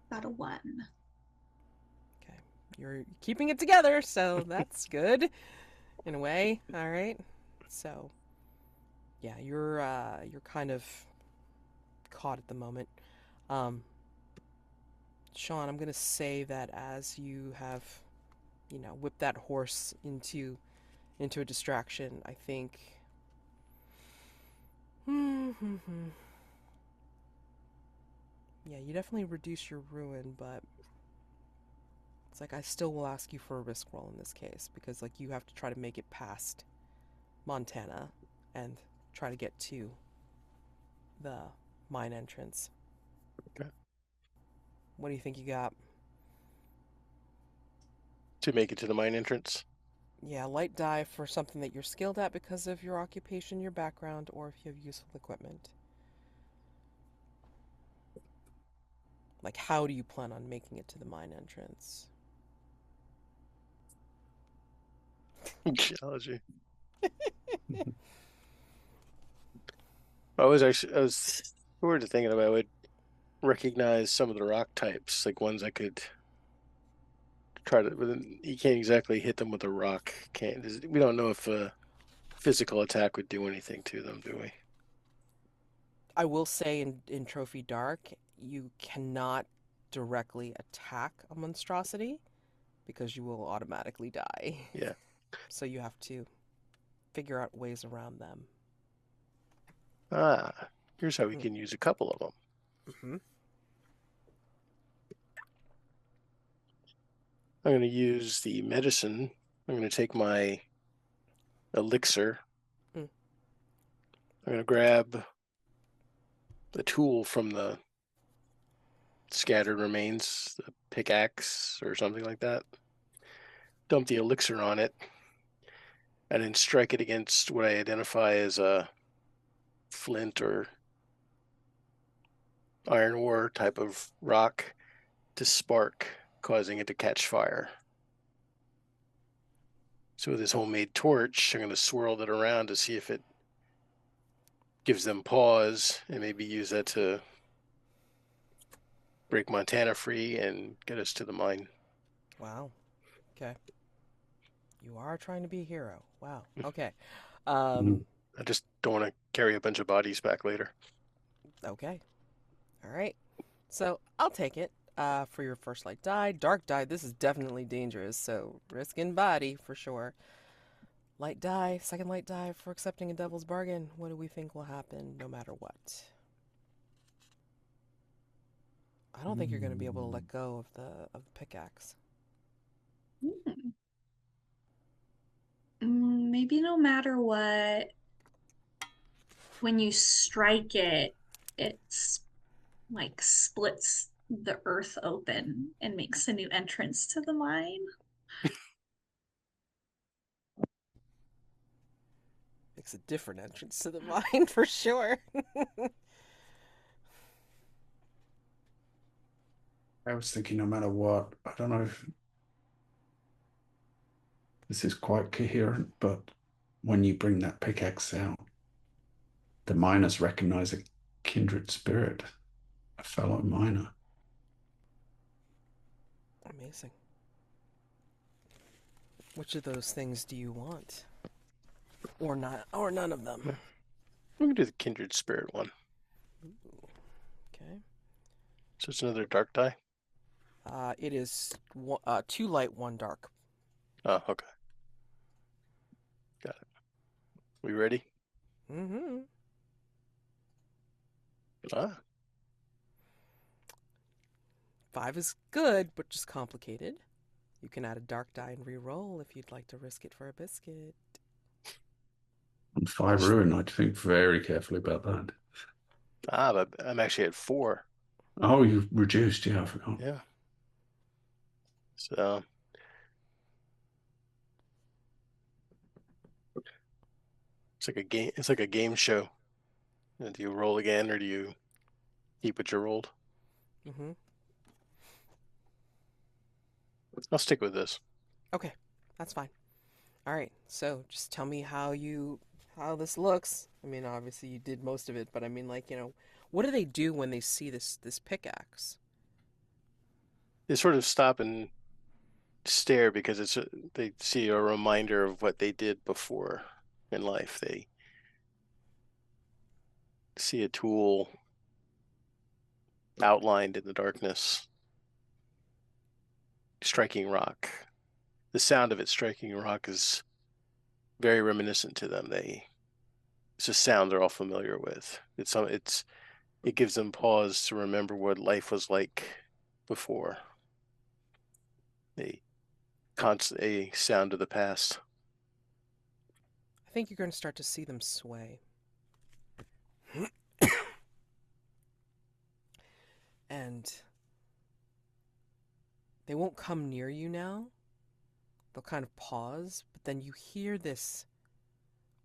Got a 1. Okay. You're keeping it together, so that's good in a way. All right. So, yeah, you're kind of caught at the moment. Um, Shjon, I'm gonna say that as you have, whipped that horse into a distraction, I think. Yeah, you definitely reduce your ruin, but it's like I still will ask you for a risk roll in this case because like you have to try to make it past Montana and try to get to the mine entrance. Okay. What do you think you got? To make it to the mine entrance. Yeah, light die for something that you're skilled at because of your occupation, your background, or if you have useful equipment. Like, how do you plan on making it to the mine entrance? Geology. Mhm. I was forward to thinking about I would recognize some of the rock types, like ones I could try to. But you can't exactly hit them with a rock. Can't we don't know if a physical attack would do anything to them, do we? I will say in Trophy Dark, you cannot directly attack a monstrosity because you will automatically die. Yeah. So you have to figure out ways around them. Ah, here's how we can use a couple of them. Mm-hmm. I'm going to use the medicine. I'm going to take my elixir. Mm. I'm going to grab the tool from the scattered remains, the pickaxe or something like that. Dump the elixir on it, and then strike it against what I identify as a flint or iron ore type of rock to spark, causing it to catch fire. So with this homemade torch, I'm going to swirl it around to see if it gives them pause and maybe use that to break Montana free and get us to the mine. Wow. Okay. You are trying to be a hero. Wow. Okay. Mhm. I just don't want to carry a bunch of bodies back later. Okay. All right. So I'll take it for your first light die. Dark die, this is definitely dangerous, so risk in body for sure. Light die, second light die for accepting a devil's bargain. What do we think will happen no matter what? I don't think you're going to be able to let go of the pickaxe. Maybe no matter what, when you strike it, it's like splits the earth open and makes a new entrance to the mine. Makes a different entrance to the mine for sure. I was thinking no matter what, I don't know if this is quite coherent, but when you bring that pickaxe out, the miners recognize a kindred spirit, a fellow miner. Amazing. Which of those things do you want? Or not, or none of them? We can do the kindred spirit one. Ooh, okay. So it's another dark die? It is 2 light, 1 dark. Oh, okay. Got it. We ready? Mm-hmm. Ah, 5 is good, but just complicated. You can add a dark die and re-roll if you'd like to risk it for a biscuit. On 5 ruin, I'd think very carefully about that. but I'm actually at 4. Oh, you've reduced, yeah, I forgot. Yeah. So it's like a game. It's like a game show. Do you roll again, or do you keep what you rolled? Mm-hmm. I'll stick with this. Okay, that's fine. All right, so just tell me how this looks. I mean, obviously you did most of it, but I mean, like, what do they do when they see this pickaxe? They sort of stop and stare because they see a reminder of what they did before in life. They see a tool outlined in the darkness, striking rock. The sound of it striking rock is very reminiscent to them. It's a sound they're all familiar with. It gives them pause to remember what life was like before. A sound of the past. I think you're going to start to see them sway. And they won't come near you now. They'll kind of pause, but then you hear this,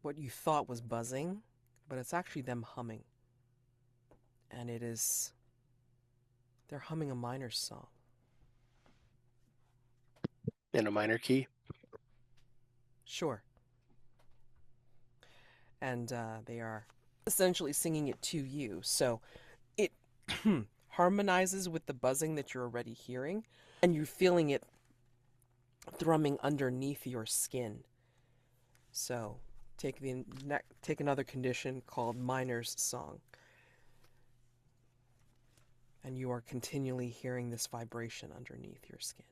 what you thought was buzzing, but it's actually them humming. And they're humming a miner's song. In a minor key. Sure. And they are essentially singing it to you. So it harmonizes with the buzzing that you're already hearing, and you're feeling it thrumming underneath your skin. So take another condition called miner's song. And you are continually hearing this vibration underneath your skin.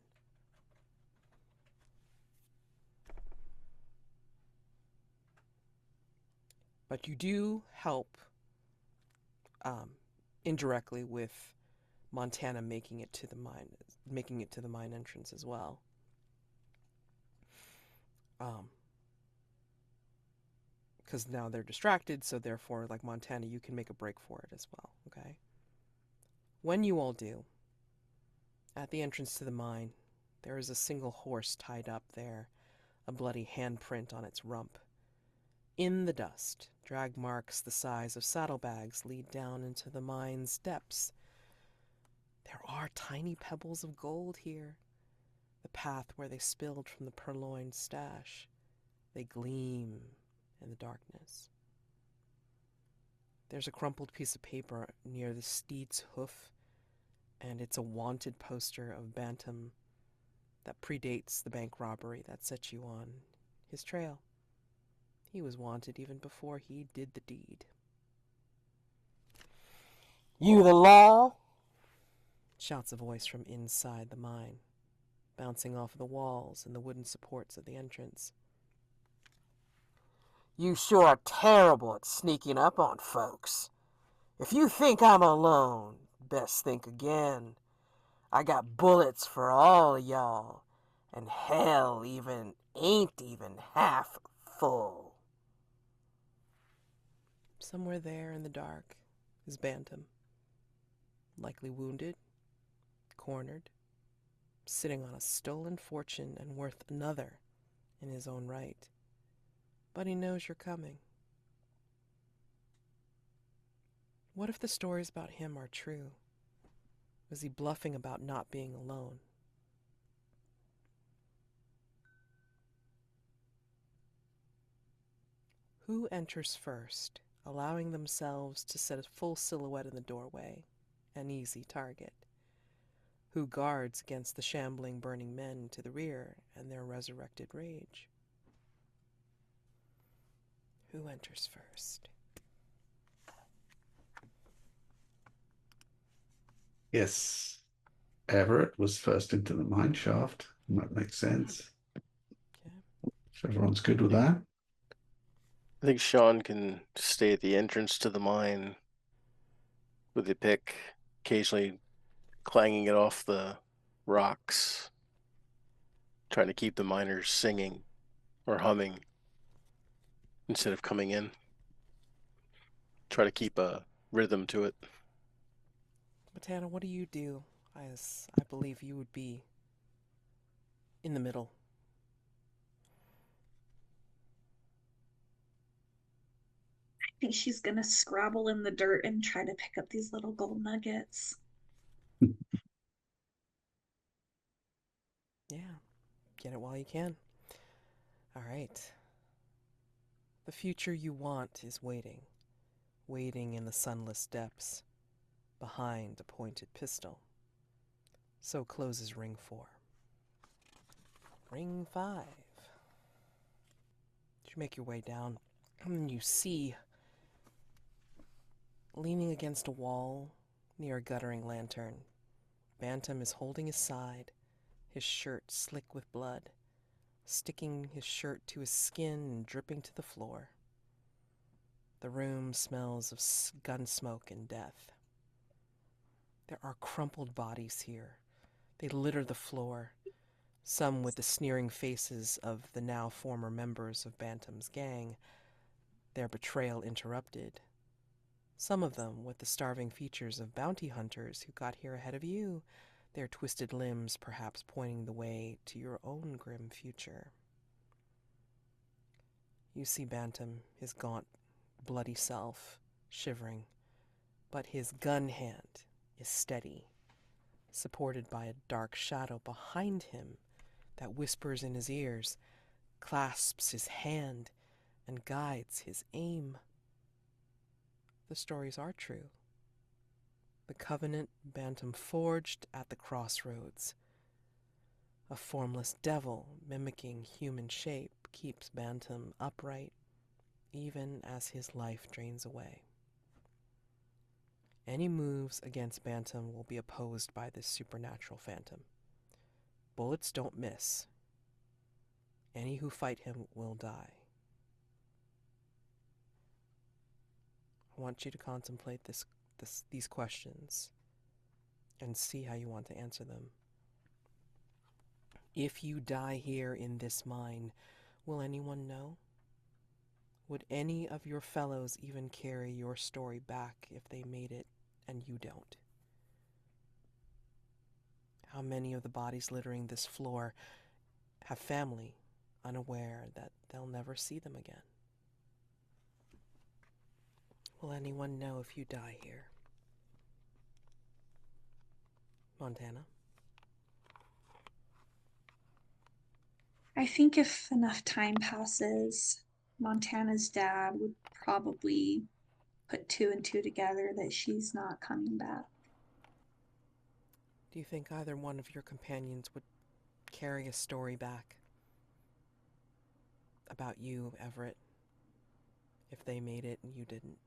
But you do help indirectly with Montana making it to the mine entrance as well. Because now they're distracted, so therefore, like Montana, you can make a break for it as well. Okay. When you all do, at the entrance to the mine, there is a single horse tied up there, a bloody handprint on its rump. In the dust, drag marks the size of saddlebags lead down into the mine's depths. There are tiny pebbles of gold here, the path where they spilled from the purloined stash. They gleam in the darkness. There's a crumpled piece of paper near the steed's hoof, and it's a wanted poster of Bantam that predates the bank robbery that set you on his trail. He was wanted even before he did the deed. You the law? Shouts a voice from inside the mine, bouncing off the walls and the wooden supports of the entrance. You sure are terrible at sneaking up on folks. If you think I'm alone, best think again. I got bullets for all of y'all, and hell ain't even half full. Somewhere there in the dark is Bantam, likely wounded, cornered, sitting on a stolen fortune and worth another in his own right. But he knows you're coming. What if the stories about him are true? Was he bluffing about not being alone? Who enters first, allowing themselves to set a full silhouette in the doorway, an easy target? Who guards against the shambling, burning men to the rear and their resurrected rage? Who enters first? Yes. Everett was first into the mine shaft. That makes sense. Okay. So everyone's good with that. I think Shjon can stay at the entrance to the mine with the pick, occasionally clanging it off the rocks, trying to keep the miners singing or humming instead of coming in. Try to keep a rhythm to it. Montana, what do you do? As I believe you would be in the middle. I think she's gonna scrabble in the dirt and try to pick up these little gold nuggets. Yeah, get it while you can. All right. The future you want is waiting, waiting in the sunless depths, behind a pointed pistol. So closes ring 4. Ring 5. You make your way down, and you see, leaning against a wall near a guttering lantern, Bantam is holding his side, his shirt slick with blood, sticking his shirt to his skin and dripping to the floor. The room smells of gun smoke and death. There are crumpled bodies here. They litter the floor, some with the sneering faces of the now former members of Bantam's gang, their betrayal interrupted. Some of them with the starving features of bounty hunters who got here ahead of you, their twisted limbs perhaps pointing the way to your own grim future. You see Bantam, his gaunt, bloody self, shivering, but his gun hand is steady, supported by a dark shadow behind him that whispers in his ears, clasps his hand, and guides his aim. The stories are true. The covenant Bantam forged at the crossroads. A formless devil mimicking human shape keeps Bantam upright even as his life drains away. Any moves against Bantam will be opposed by this supernatural phantom. Bullets don't miss. Any who fight him will die. I want you to contemplate these questions and see how you want to answer them. If you die here in this mine, will anyone know? Would any of your fellows even carry your story back if they made it and you don't? How many of the bodies littering this floor have family, unaware that they'll never see them again? Will anyone know if you die here? Montana? I think if enough time passes, Montana's dad would probably put 2 and 2 together that she's not coming back. Do you think either one of your companions would carry a story back about you, Everett, if they made it and you didn't?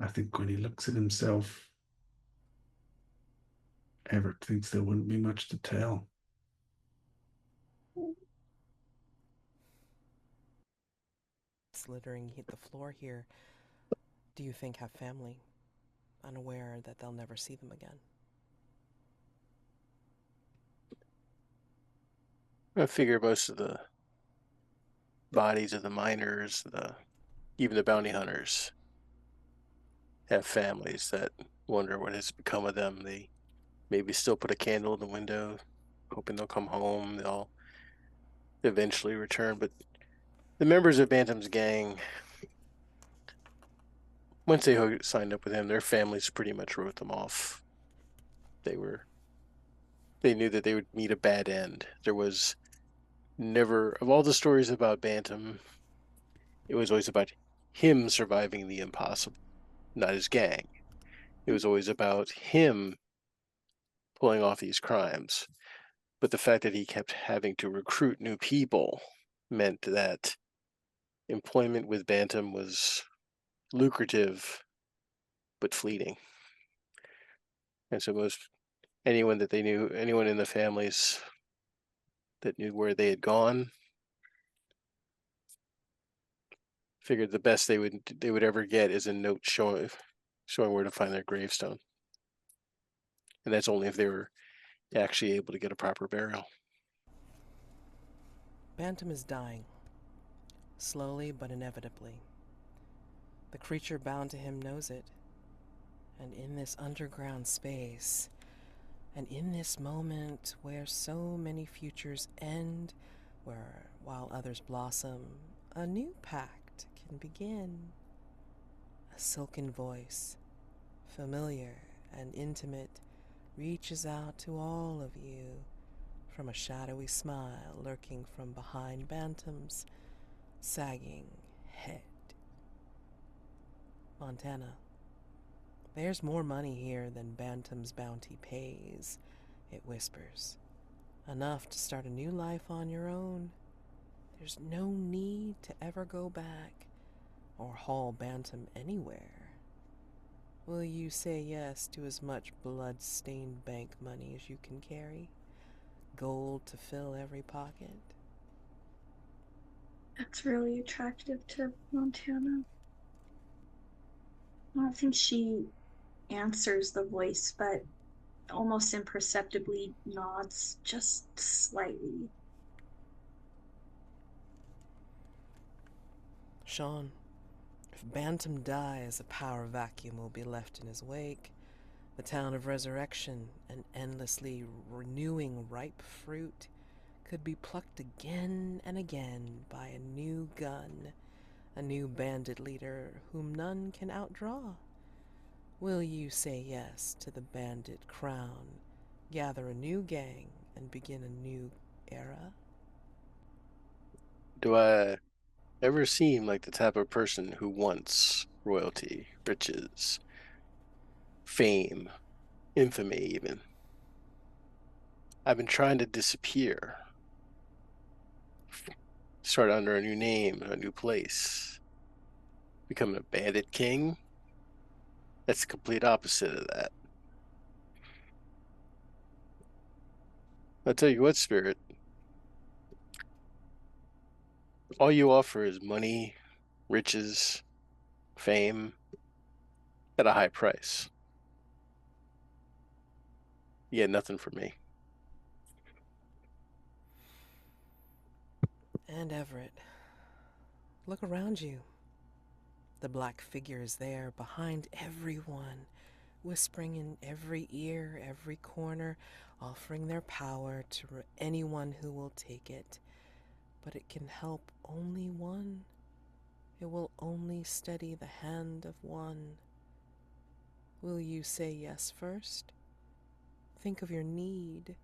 I think when he looks at himself, Everett thinks there wouldn't be much to tell. Littering the floor here, do you think have family, unaware that they'll never see them again? I figure most of the bodies of the miners, even the bounty hunters, have families that wonder what has become of them. They maybe still put a candle in the window, hoping they'll come home. They'll eventually return. But the members of Bantam's gang, once they signed up with him, their families pretty much wrote them off. They knew that they would meet a bad end. There was never, of all the stories about Bantam, it was always about him surviving the impossible, not his gang. It was always about him pulling off these crimes. But the fact that he kept having to recruit new people meant that employment with Bantam was lucrative but fleeting. And so anyone that they knew, anyone in the families that knew where they had gone, figured the best they would ever get is a note showing where to find their gravestone. And that's only if they were actually able to get a proper burial. Bantam is dying, slowly but inevitably. The creature bound to him knows it, and in this underground space, and in this moment where so many futures end, while others blossom, a new pact can begin. A silken voice, familiar and intimate, reaches out to all of you from a shadowy smile lurking from behind Bantam's sagging head. Montana, There's more money here than Bantam's bounty pays, it whispers. Enough to start a new life on your own. There's no need to ever go back or haul Bantam anywhere. Will you say yes to as much blood-stained bank money as you can carry? Gold to fill every pocket? That's really attractive to Montana. I don't think she answers the voice, but almost imperceptibly nods just slightly. Shjon, if Bantam dies, a power vacuum will be left in his wake. The town of resurrection, an endlessly renewing ripe fruit, could be plucked again and again by a new gun, a new bandit leader whom none can outdraw. Will you say yes to the bandit crown, gather a new gang, and begin a new era? Do I ever seem like the type of person who wants royalty, riches, fame, infamy even? I've been trying to disappear. Start under a new name, a new place. Become a bandit king? That's the complete opposite of that. I'll tell you what, Spirit. All you offer is money, riches, fame, at a high price. You get nothing from me. And Everett, look around you. The black figure is there behind everyone, whispering in every ear, every corner, offering their power to anyone who will take it. But it can help only one. It will only steady the hand of one. Will you say yes first? Think of your need.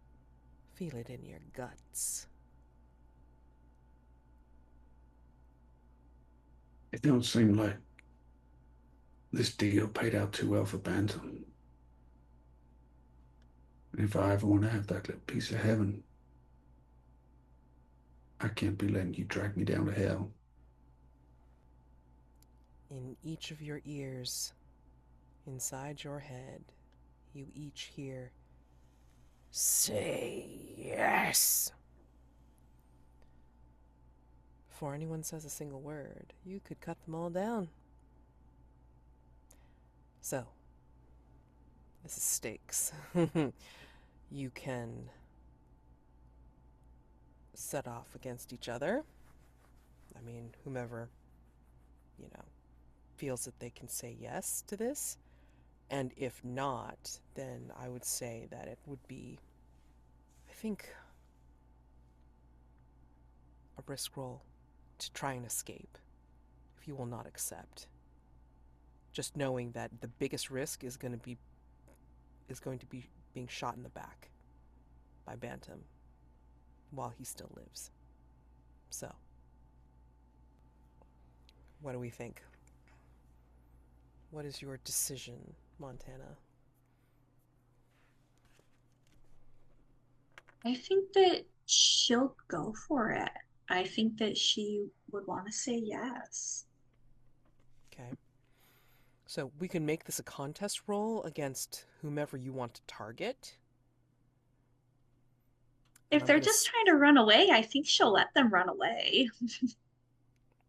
Feel it in your guts. It don't seem like this deal paid out too well for Bantam. And if I ever want to have that little piece of heaven, I can't be letting you drag me down to hell. In each of your ears, inside your head, you each hear, "Say yes." Before anyone says a single word, you could cut them all down. So, this is stakes. You can set off against each other. I mean, whomever, feels that they can say yes to this. And if not, then I would say that it would be, I think, a risk roll to try and escape if you will not accept. Just knowing that the biggest risk is going to be being shot in the back by Bantam while he still lives. So, what do we think? What is your decision, Montana? I think that she'll go for it. I think that she would want to say yes. Okay. So we can make this a contest roll against whomever you want to target. If they're just trying to run away, I think she'll let them run away.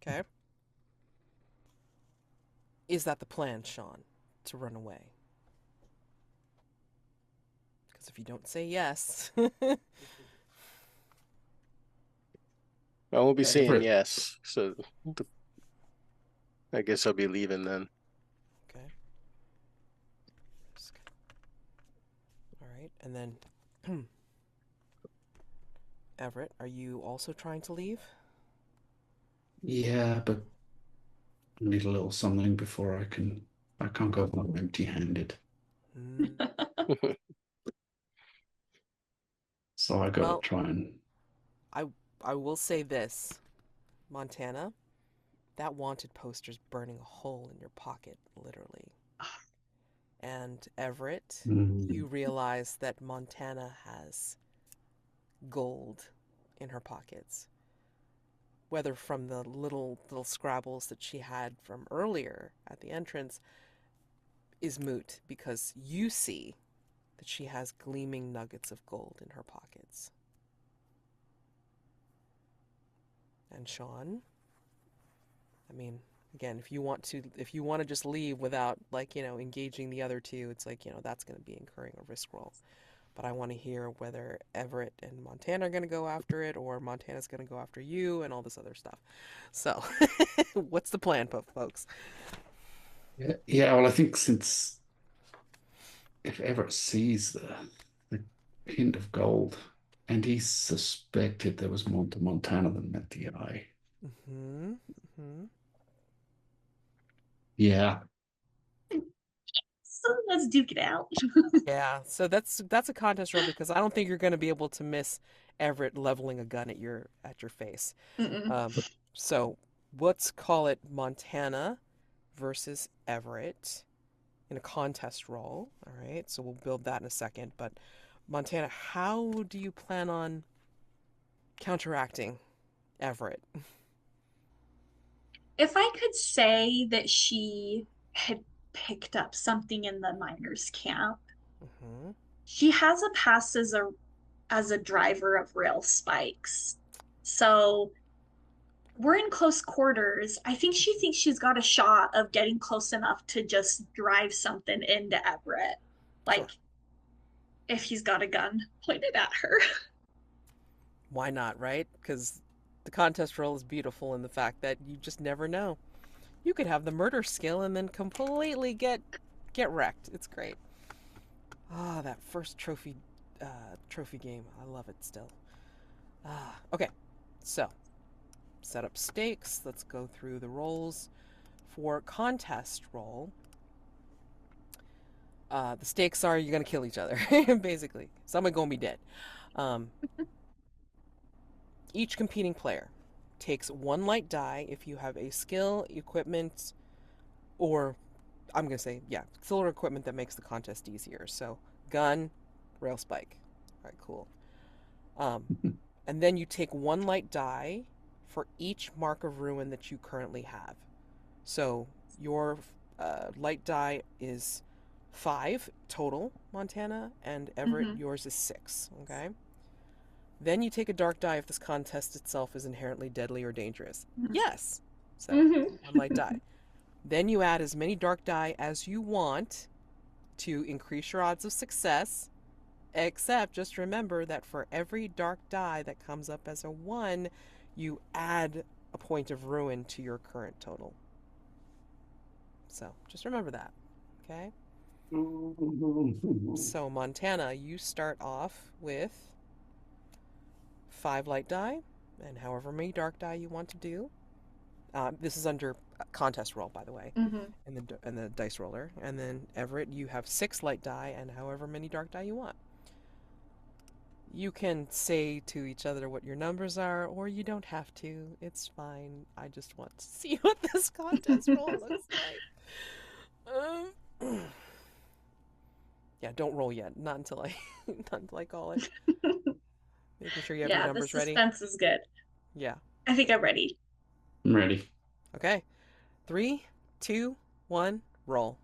Okay. Is that the plan, Shjon? To run away? Because if you don't say yes... I won't be saying Everett. yes, so I guess I'll be leaving then. Okay. All right, and then Everett, are you also trying to leave? Yeah, but I need a little something before I can't go home empty-handed. So I gotta Well, try and... I will say this, Montana, that wanted poster's burning a hole in your pocket, literally. And Everett, Mm. you realize that Montana has gold in her pockets. Whether from the little scrabbles that she had from earlier at the entrance is moot, because you see that she has gleaming nuggets of gold in her pockets. And Shjon, I mean, again, if you want to just leave without, like, engaging the other two, it's like, that's going to be incurring a risk roll. But I want to hear whether Everett and Montana are going to go after it, or Montana's going to go after you, and all this other stuff. So, what's the plan, folks? Yeah, well, I think since if Everett sees the hint of gold, and he suspected there was more to Montana than met the eye. Mm-hmm. Mm-hmm. Yeah. So let's duke it out. Yeah, so that's a contest roll, because I don't think you're going to be able to miss Everett leveling a gun at your face. So let's call it Montana versus Everett in a contest roll. All right, so we'll build that in a second. But Montana, how do you plan on counteracting Everett? If I could say that she had picked up something in the miners' camp, Mm-hmm. she has a pass as a driver of rail spikes. So we're in close quarters. I think she thinks she's got a shot of getting close enough to just drive something into Everett. Like, Sure. if he's got a gun pointed at her. Why not, right? Because the contest roll is beautiful in the fact that you just never know. You could have the murder skill and then completely get wrecked. It's great. Ah, that first trophy game. I love it still. Okay, so set up stakes. Let's go through the rolls. For contest roll, the stakes are you're gonna kill each other, basically. Someone gonna be dead. Each competing player takes 1 light die if you have a skill, equipment, or I'm gonna say, yeah, skill or equipment that makes the contest easier. So gun, rail spike. All right, cool. And then you take 1 light die for each mark of ruin that you currently have. So your light die is 5 total, Montana, and Everett, yours is 6. Okay. Then you take a dark die if this contest itself is inherently deadly or dangerous. Yes. So 1 light die. Then you add as many dark die as you want to increase your odds of success. Except just remember that for every dark die that comes up as a 1, you add a point of ruin to your current total. So just remember that, okay? So Montana, you start off with 5 light die, and however many dark die you want to do. This is under contest roll, by the way, and the dice roller. And then Everett, you have 6 light die, and however many dark die you want. You can say to each other what your numbers are, or you don't have to. It's fine. I just want to see what this contest roll looks like. Yeah, don't roll yet. Not until I call it. Making sure you have your Yeah, the numbers ready. suspense is good. Yeah. I think I'm ready. I'm ready. Okay. 3, 2, 1, roll.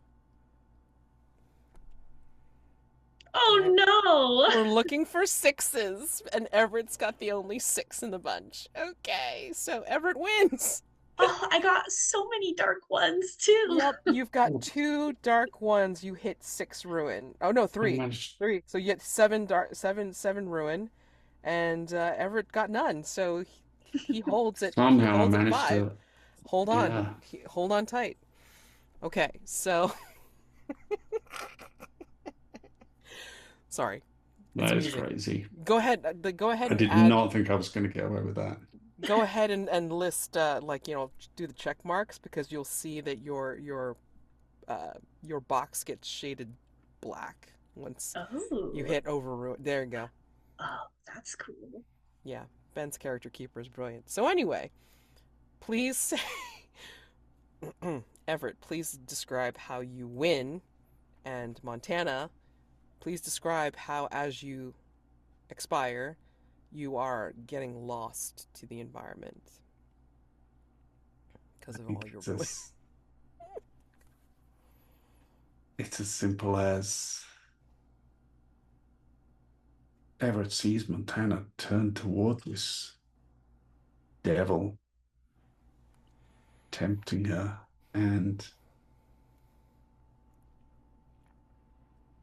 Oh no! We're looking for 6s, and Everett's got the only 6 in the bunch. Okay, so Everett wins. Oh, I got so many dark ones too. Yep, you've got 2 dark ones. You hit 6 ruin. Oh no, 3. 3. So you get 7 ruin, and Everett got none. So he holds it. Somehow I holds managed 5. to. Hold on. Yeah. Hold on tight. Okay, so sorry. That is crazy. Go ahead. Go ahead. I did not think I was going to get away with that. Go ahead and list do the check marks, because you'll see that your box gets shaded black once you hit over. There you go. Oh, that's cool. Yeah, Ben's character keeper is brilliant. So anyway, please say, Everett, please describe how you win And Montana, please describe how, as you expire, you are getting lost to the environment because I of all think your ruin. it's as simple as Everett sees Montana turn toward this devil, tempting her, and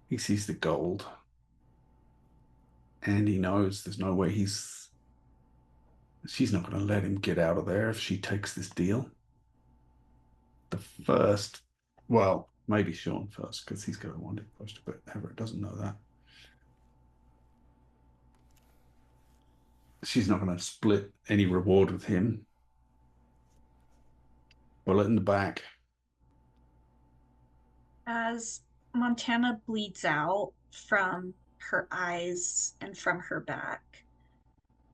he sees the gold, and he knows there's no way she's not going to let him get out of there if she takes this deal. The first, well, maybe Shjon first, because he's got a wanted poster, but Everett doesn't know that. She's not going to split any reward with him. Bullet in the back. As Montana bleeds out from her eyes and from her back,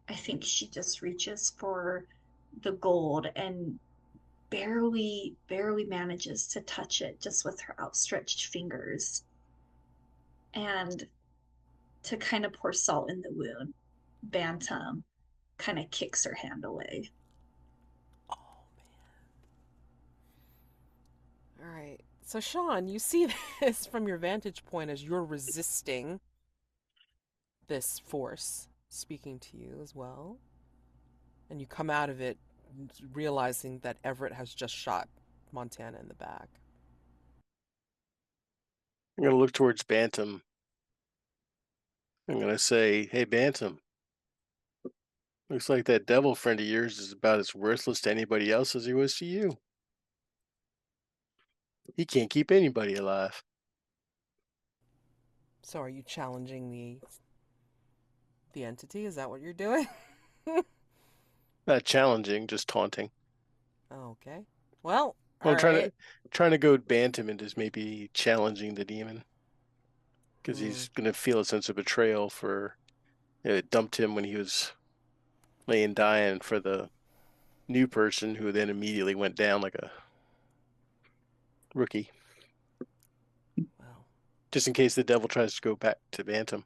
I think she just reaches for the gold and barely manages to touch it just with her outstretched fingers. And to kind of pour salt in the wound, Bantam kind of kicks her hand away. Oh, man. All right. So, Shjon, you see this from your vantage point as you're resisting this force speaking to you as well. And you come out of it realizing that Everett has just shot Montana in the back. I'm going to look towards Bantam. I'm going to say, hey, Bantam, looks like that devil friend of yours is about as worthless to anybody else as he was to you. He can't keep anybody alive. So are you challenging the entity? Is that what you're doing? Not challenging, just taunting. Okay. Well, Well, all I'm right. trying to goad Bantam into maybe challenging the demon. Because he's going to feel a sense of betrayal for it dumped him when he was laying dying for the new person who then immediately went down like a rookie. Well, Just in case the devil tries to go back to Bantam.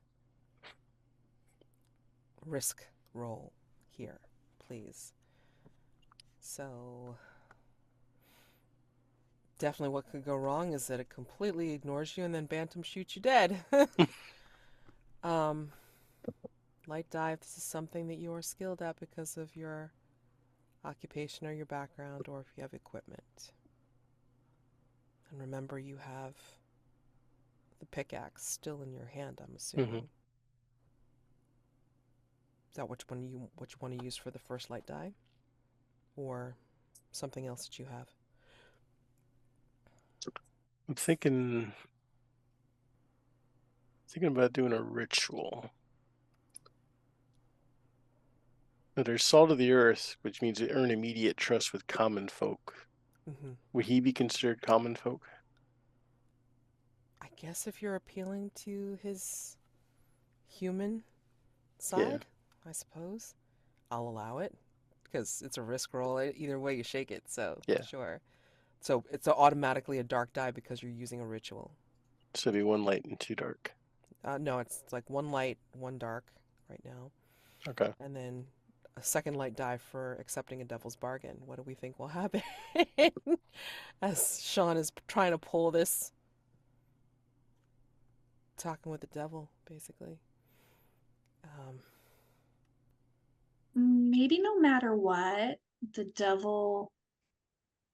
risk roll here, please. So, definitely what could go wrong is that it completely ignores you and then Bantam shoots you dead. um, light dive, this is something that you are skilled at because of your occupation or your background, or if you have equipment. And remember, you have the pickaxe still in your hand, I'm assuming. Is that which one you want to use for the first light die? Or something else that you have? I'm thinking about doing a ritual. Now, there's salt of the earth, which means to earn immediate trust with common folk. Mm-hmm. Would he be considered common folk? I guess if you're appealing to his human Yeah. side, I suppose. I'll allow it. Because it's a risk roll. Either way you shake it, so Yeah. sure. So it's automatically a dark die because you're using a ritual. So it'd be one light and two dark. No, it's like one light, one dark right now. Okay. And then a second light die for accepting a devil's bargain. What do we think will happen? As Shjon is trying to pull this, talking with the devil, basically. Maybe no matter what, the devil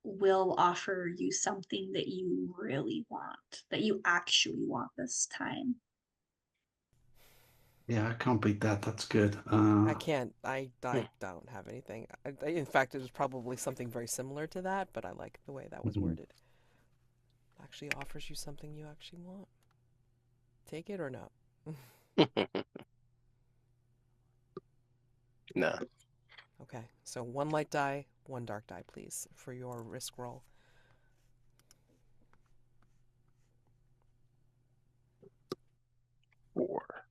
will offer you something that you really want, that you actually want this time. Yeah, I can't beat that. That's good. I can't. I don't have anything. In fact, it was probably something very similar to that, but I like the way that was worded. Actually offers you something you actually want. Take it or no? Nah. Okay, so one light die, one dark die, please, for your risk roll. Four.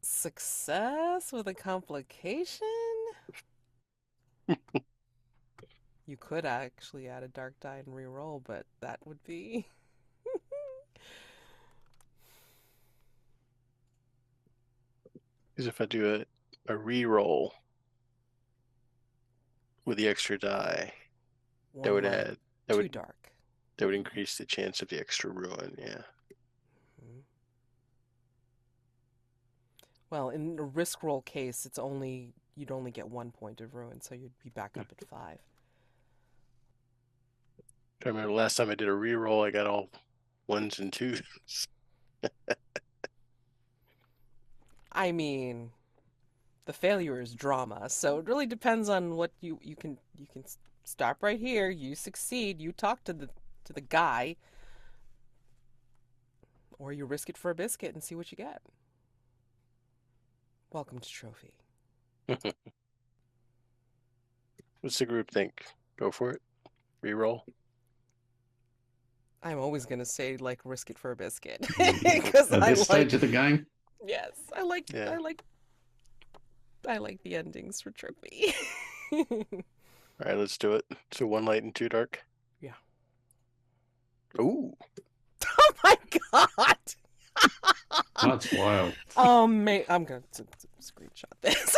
Success with a complication? You could actually add a dark die and re-roll, but that would be... Because if I do a re-roll with the extra die, that One would light, add two dark. that would increase the chance of the extra ruin. Yeah. Mhm. Well, in a risk roll case, you'd only get 1 point of ruin, so you'd be back up at 5. I remember last time I did a re-roll, I got all 1s and 2s. I mean, the failure is drama, so it really depends on what you can stop right here. You succeed. You talk to the guy, or you risk it for a biscuit and see what you get. Welcome to Trophy. What's the group think? Go for it. Re-roll. I'm always gonna say like risk it for a biscuit because At I this stage like. of the game, Yes, I like. Yeah. I like the endings for Trophy. All right, let's do it. So 1 light and 2 dark. Yeah. Ooh. Oh my god! that's wild. Oh man, I'm gonna screenshot this.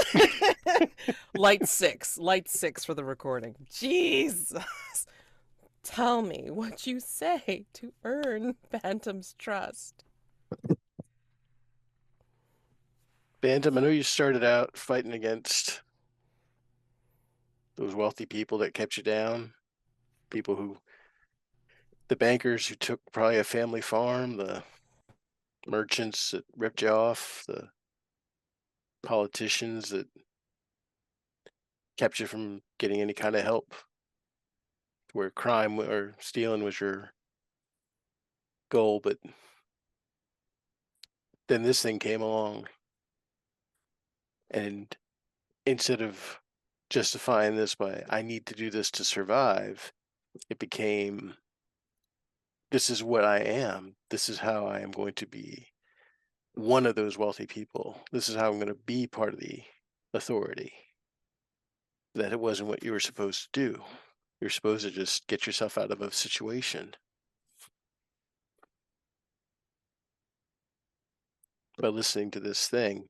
Light 6 for the recording. Jesus, tell me what you say to earn Bantam's trust. Bantam, I know you started out fighting against those wealthy people that kept you down. The bankers who took probably a family farm, the merchants that ripped you off, the politicians that kept you from getting any kind of help, where crime or stealing was your goal. But then this thing came along, and instead of justifying this by, I need to do this to survive, it became, this is what I am. This is how I am going to be one of those wealthy people. This is how I'm going to be part of the authority. That it wasn't what you were supposed to do. You're supposed to just get yourself out of a situation. By listening to this thing,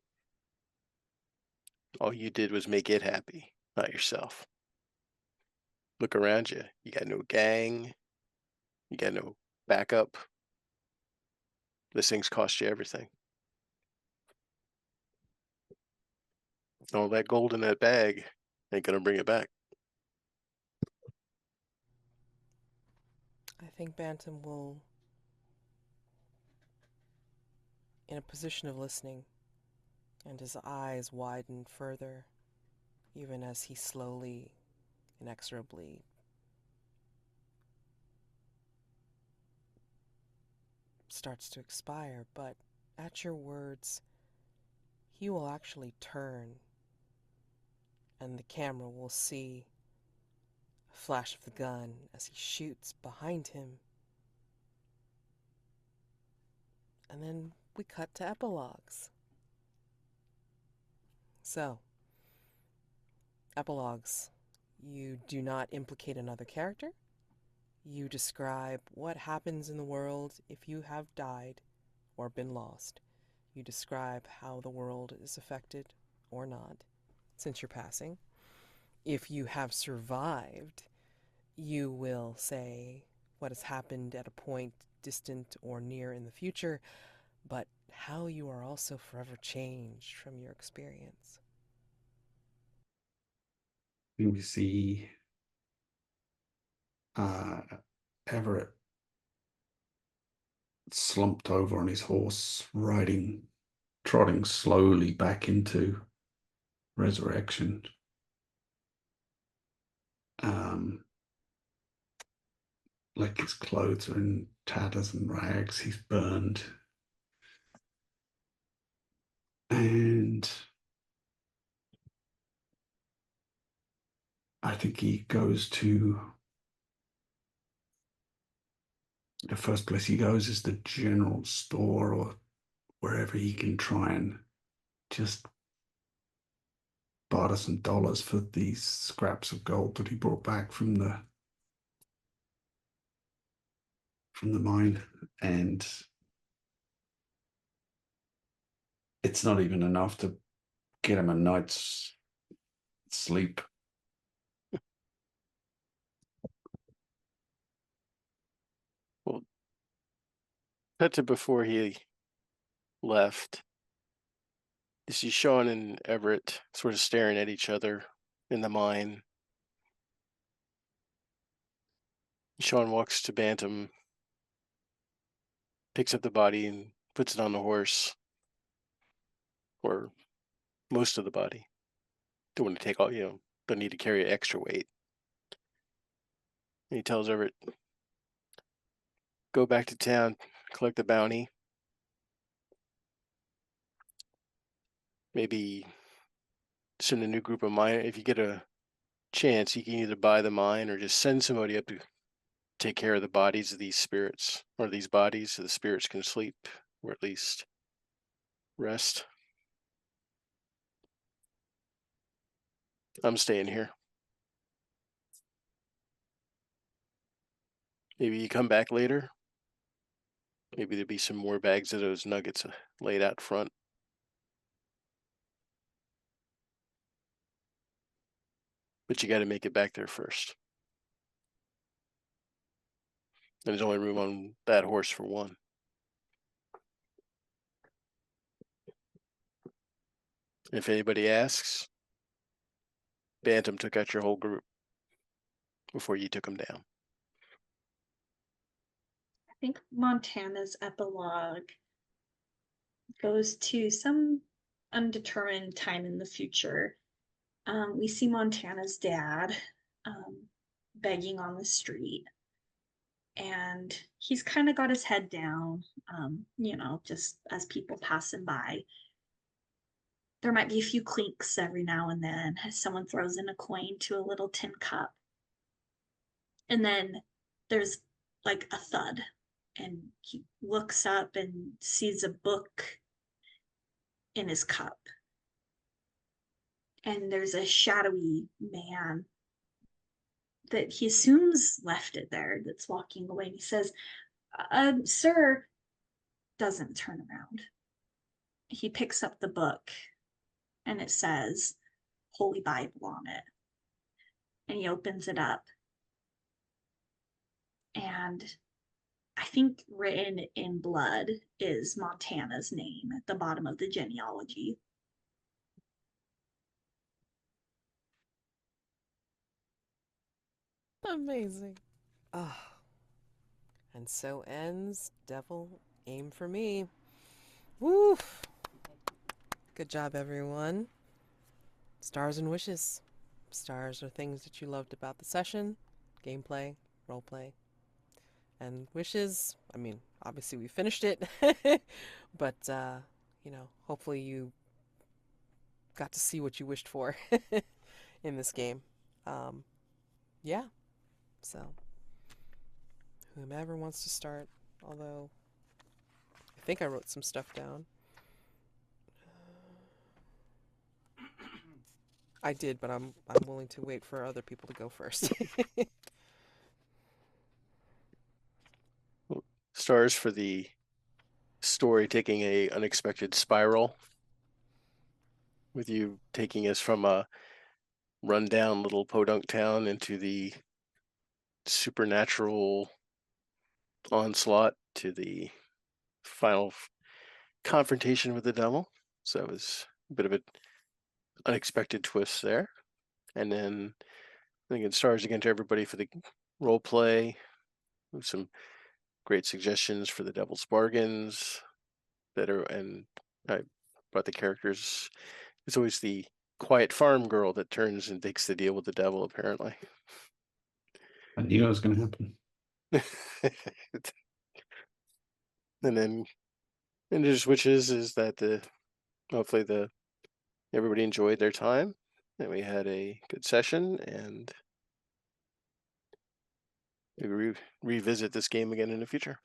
all you did was make it happy, not yourself. Look around you. You got no gang. You got no backup. This thing's cost you everything. All that gold in that bag ain't gonna bring it back. I think Bantam will, in a position of listening, and his eyes widen further, even as he slowly, inexorably starts to expire, but at your words, he will actually turn, and the camera will see a flash of the gun as he shoots behind him. And then we cut to epilogues. So, epilogues. You do not implicate another character. You describe what happens in the world if you have died or been lost. You describe how the world is affected or not since your passing. If you have survived, you will say what has happened at a point distant or near in the future, but how you are also forever changed from your experience. We see Everett slumped over on his horse, trotting slowly back into resurrection. Like his clothes are in tatters and rags, he's burned. And I think he goes to, the first place he goes is the general store or wherever he can try and just barter some dollars for these scraps of gold that he brought back from the mine, and it's not even enough to get him a night's sleep. Well, cut to before he left. You see Shjon and Everett sort of staring at each other in the mine. Shjon walks to Bantam, picks up the body and puts it on the horse, or most of the body. Don't want to take all, don't need to carry extra weight. And he tells Everett, go back to town, collect the bounty. Maybe send a new group of miners. If you get a chance, you can either buy the mine or just send somebody up to take care of the bodies of these spirits, or these bodies, so the spirits can sleep, or at least rest. I'm staying here. Maybe you come back later. Maybe there'll be some more bags of those nuggets laid out front. But you got to make it back there first. And there's only room on that horse for one. If anybody asks, Bantam took out your whole group before you took them down. I think Montana's epilogue goes to some undetermined time in the future. We see Montana's dad begging on the street, and he's kind of got his head down, just as people pass him by. There might be a few clinks every now and then as someone throws in a coin to a little tin cup. And then there's like a thud, and he looks up and sees a book in his cup. And there's a shadowy man that he assumes left it there that's walking away. And he says, sir, doesn't turn around. He picks up the book and it says Holy Bible on it. And he opens it up. And I think written in blood is Montana's name at the bottom of the genealogy. Amazing. Ah. And so ends Devil Aim for Me. Woo! Good job, everyone. Stars and wishes. Stars are things that you loved about the session, gameplay, roleplay. And wishes, I mean, obviously we finished it, but, hopefully you got to see what you wished for in this game. Yeah, so whomever wants to start, although I think I wrote some stuff down. I did, but I'm willing to wait for other people to go first. Stars for the story taking a unexpected spiral, with you taking us from a rundown little podunk town into the supernatural onslaught to the final confrontation with the devil. So it was a bit of an unexpected twist there. And then I think it stars again to everybody for the role play, with some great suggestions for the devil's bargains and I brought the characters. It's always the quiet farm girl that turns and takes the deal with the devil, apparently. I knew it was going to happen. And just wishes is that hopefully everybody enjoyed their time and we had a good session, and we revisit this game again in the future.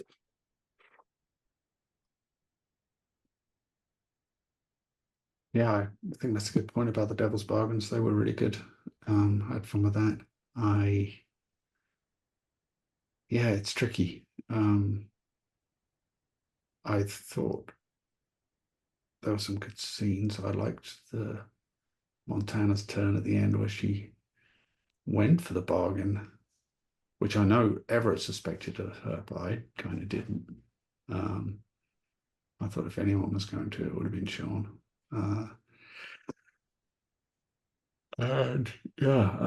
Yeah, I think that's a good point about the Devil's Bargains. They were really good. I had fun with that. Yeah, it's tricky. I thought there were some good scenes. I liked the Montana's turn at the end where she went for the bargain, which I know Everett suspected of her, but I kind of didn't. Um, I thought if anyone was going to, it would have been Shjon. Uh, and yeah,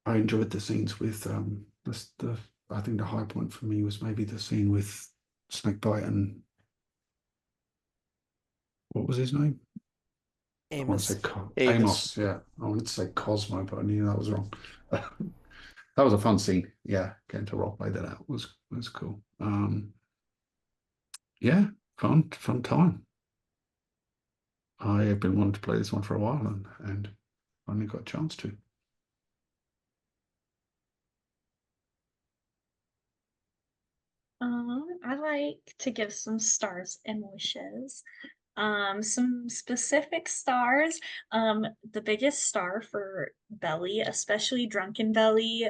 I enjoyed the scenes with the I think the high point for me was maybe the scene with Snakebite and what was his name? I want to say Amos. Amos. Amos. Yeah, I wanted to say Cosmo, but I knew that was wrong. That was a fun scene. Yeah, getting to role play that out was cool. Yeah, fun time. I have been wanting to play this one for a while and finally got a chance to. I like to give some stars and wishes. Some specific stars. The biggest star for Belly, especially Drunken Belly.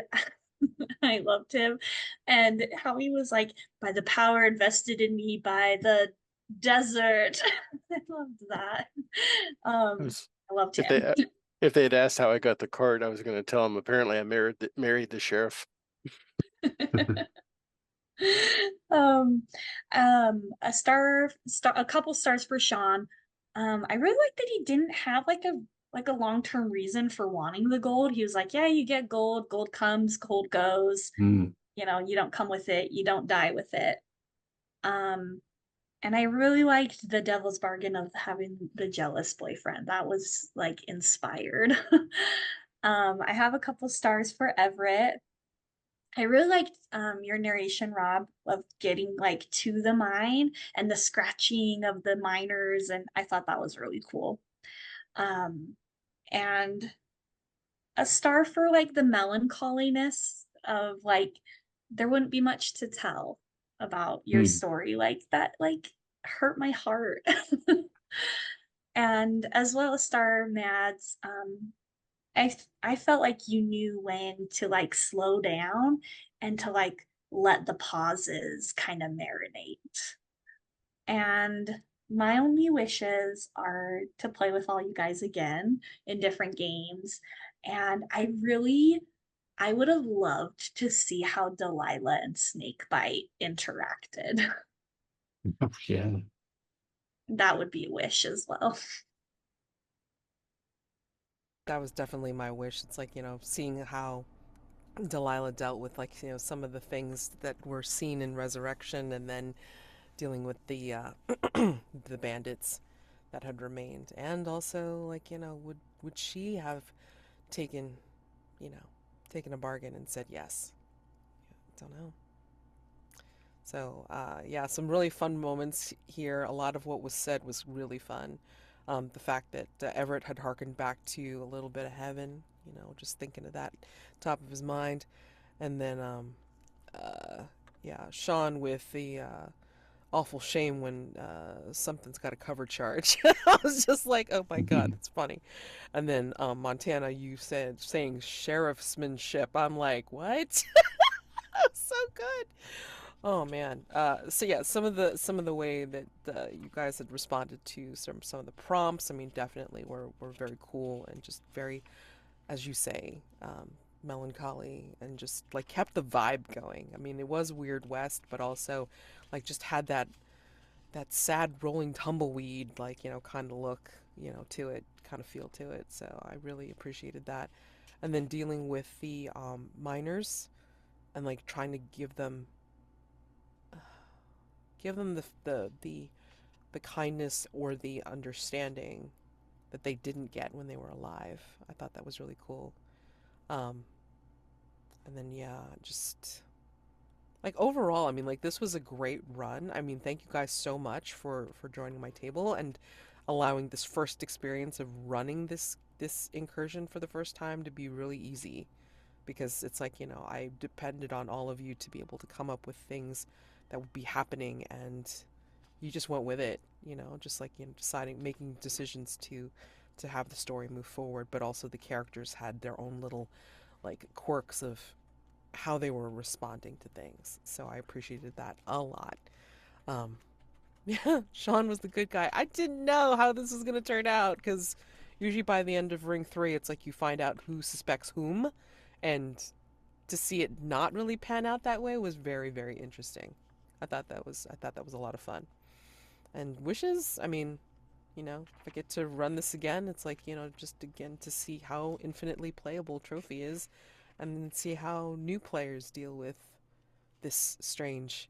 I loved him. And how he was like, by the power invested in me by the desert. I loved that. It was, I loved if him. if they had asked how I got the card, I was going to tell them apparently I married the sheriff. um a couple stars for Shjon. I really like that he didn't have like a long-term reason for wanting the gold. He was like, yeah, you get gold, gold comes, gold goes. Mm. You know, you don't come with it, you don't die with it. um and I really liked the devil's bargain of having the jealous boyfriend. That was like inspired. I have a couple stars for Everett. I really liked your narration, Rob, of getting like to the mine and the scratching of the miners, and I thought that was really cool. Um, and a star for like the melancholiness of like there wouldn't be much to tell about your Mm. story, like that like hurt my heart. And as well as star Mads, I felt like you knew when to like slow down and to like let the pauses kind of marinate. And my only wishes are to play with all you guys again in different games. And I would have loved to see how Delilah and Snakebite interacted. Oh, yeah. That would be a wish as well. That was definitely my wish. It's like, seeing how Delilah dealt with, like, some of the things that were seen in Resurrection, and then dealing with the the bandits that had remained. And also, like, would she have taken, you know, taken a bargain and said yes? Don't know. So, yeah, some really fun moments here. A lot of what was said was really fun. The fact that Everett had harkened back to a little bit of heaven, just thinking of that top of his mind. And then, uh, yeah, Shjon with the awful shame when something's got a cover charge. I was just like, oh my God, that's funny. And then Montana, you said saying sheriffsmanship. I'm like, what? So good. Oh man. So yeah, some of the way that you guys had responded to some of the prompts, I mean, definitely were very cool and just very, as you say, melancholy, and just like kept the vibe going. I mean, it was Weird West, but also like just had that sad rolling tumbleweed, like, kind of look, to it, kind of feel to it. So I really appreciated that. And then dealing with the miners and like trying to give them the kindness or the understanding that they didn't get when they were alive. I thought that was really cool. Um, and then yeah, just like overall, I mean, like this was a great run. I mean, thank you guys so much for joining my table and allowing this first experience of running this incursion for the first time to be really easy, because it's like, I depended on all of you to be able to come up with things that would be happening, and you just went with it, just like, making decisions to have the story move forward, but also the characters had their own little like quirks of how they were responding to things. So I appreciated that a lot. Yeah, Shjon was the good guy. I didn't know how this was going to turn out, because usually by the end of Ring 3, it's like you find out who suspects whom, and to see it not really pan out that way was very, very interesting. I thought that was a lot of fun. And wishes, I mean, if I get to run this again, it's like, just again to see how infinitely playable Trophy is, and see how new players deal with this strange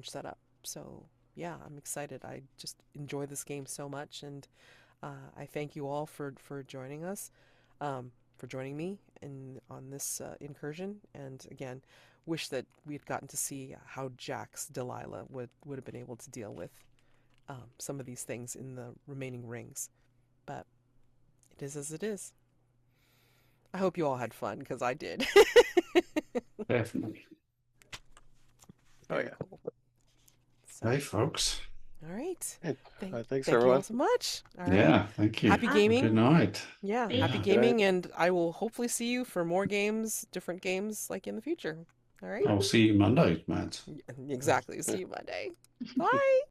setup. So yeah, I'm excited. I just enjoy this game so much, and I thank you all for joining us, for joining me on this incursion. And again, wish that we had gotten to see how Jack's Delilah would have been able to deal with some of these things in the remaining rings. But it is as it is. I hope you all had fun, because I did. Definitely. Oh yeah. Cool. Hey, folks. All right. Thanks Thank you everyone. all so much. All right. Yeah, thank you. Happy gaming. Good night. Yeah, Yeah. happy Good gaming, and I will hopefully see you for more games, different games, like in the future. All right? I'll see you Monday, Matt. Exactly. See you Monday. Bye.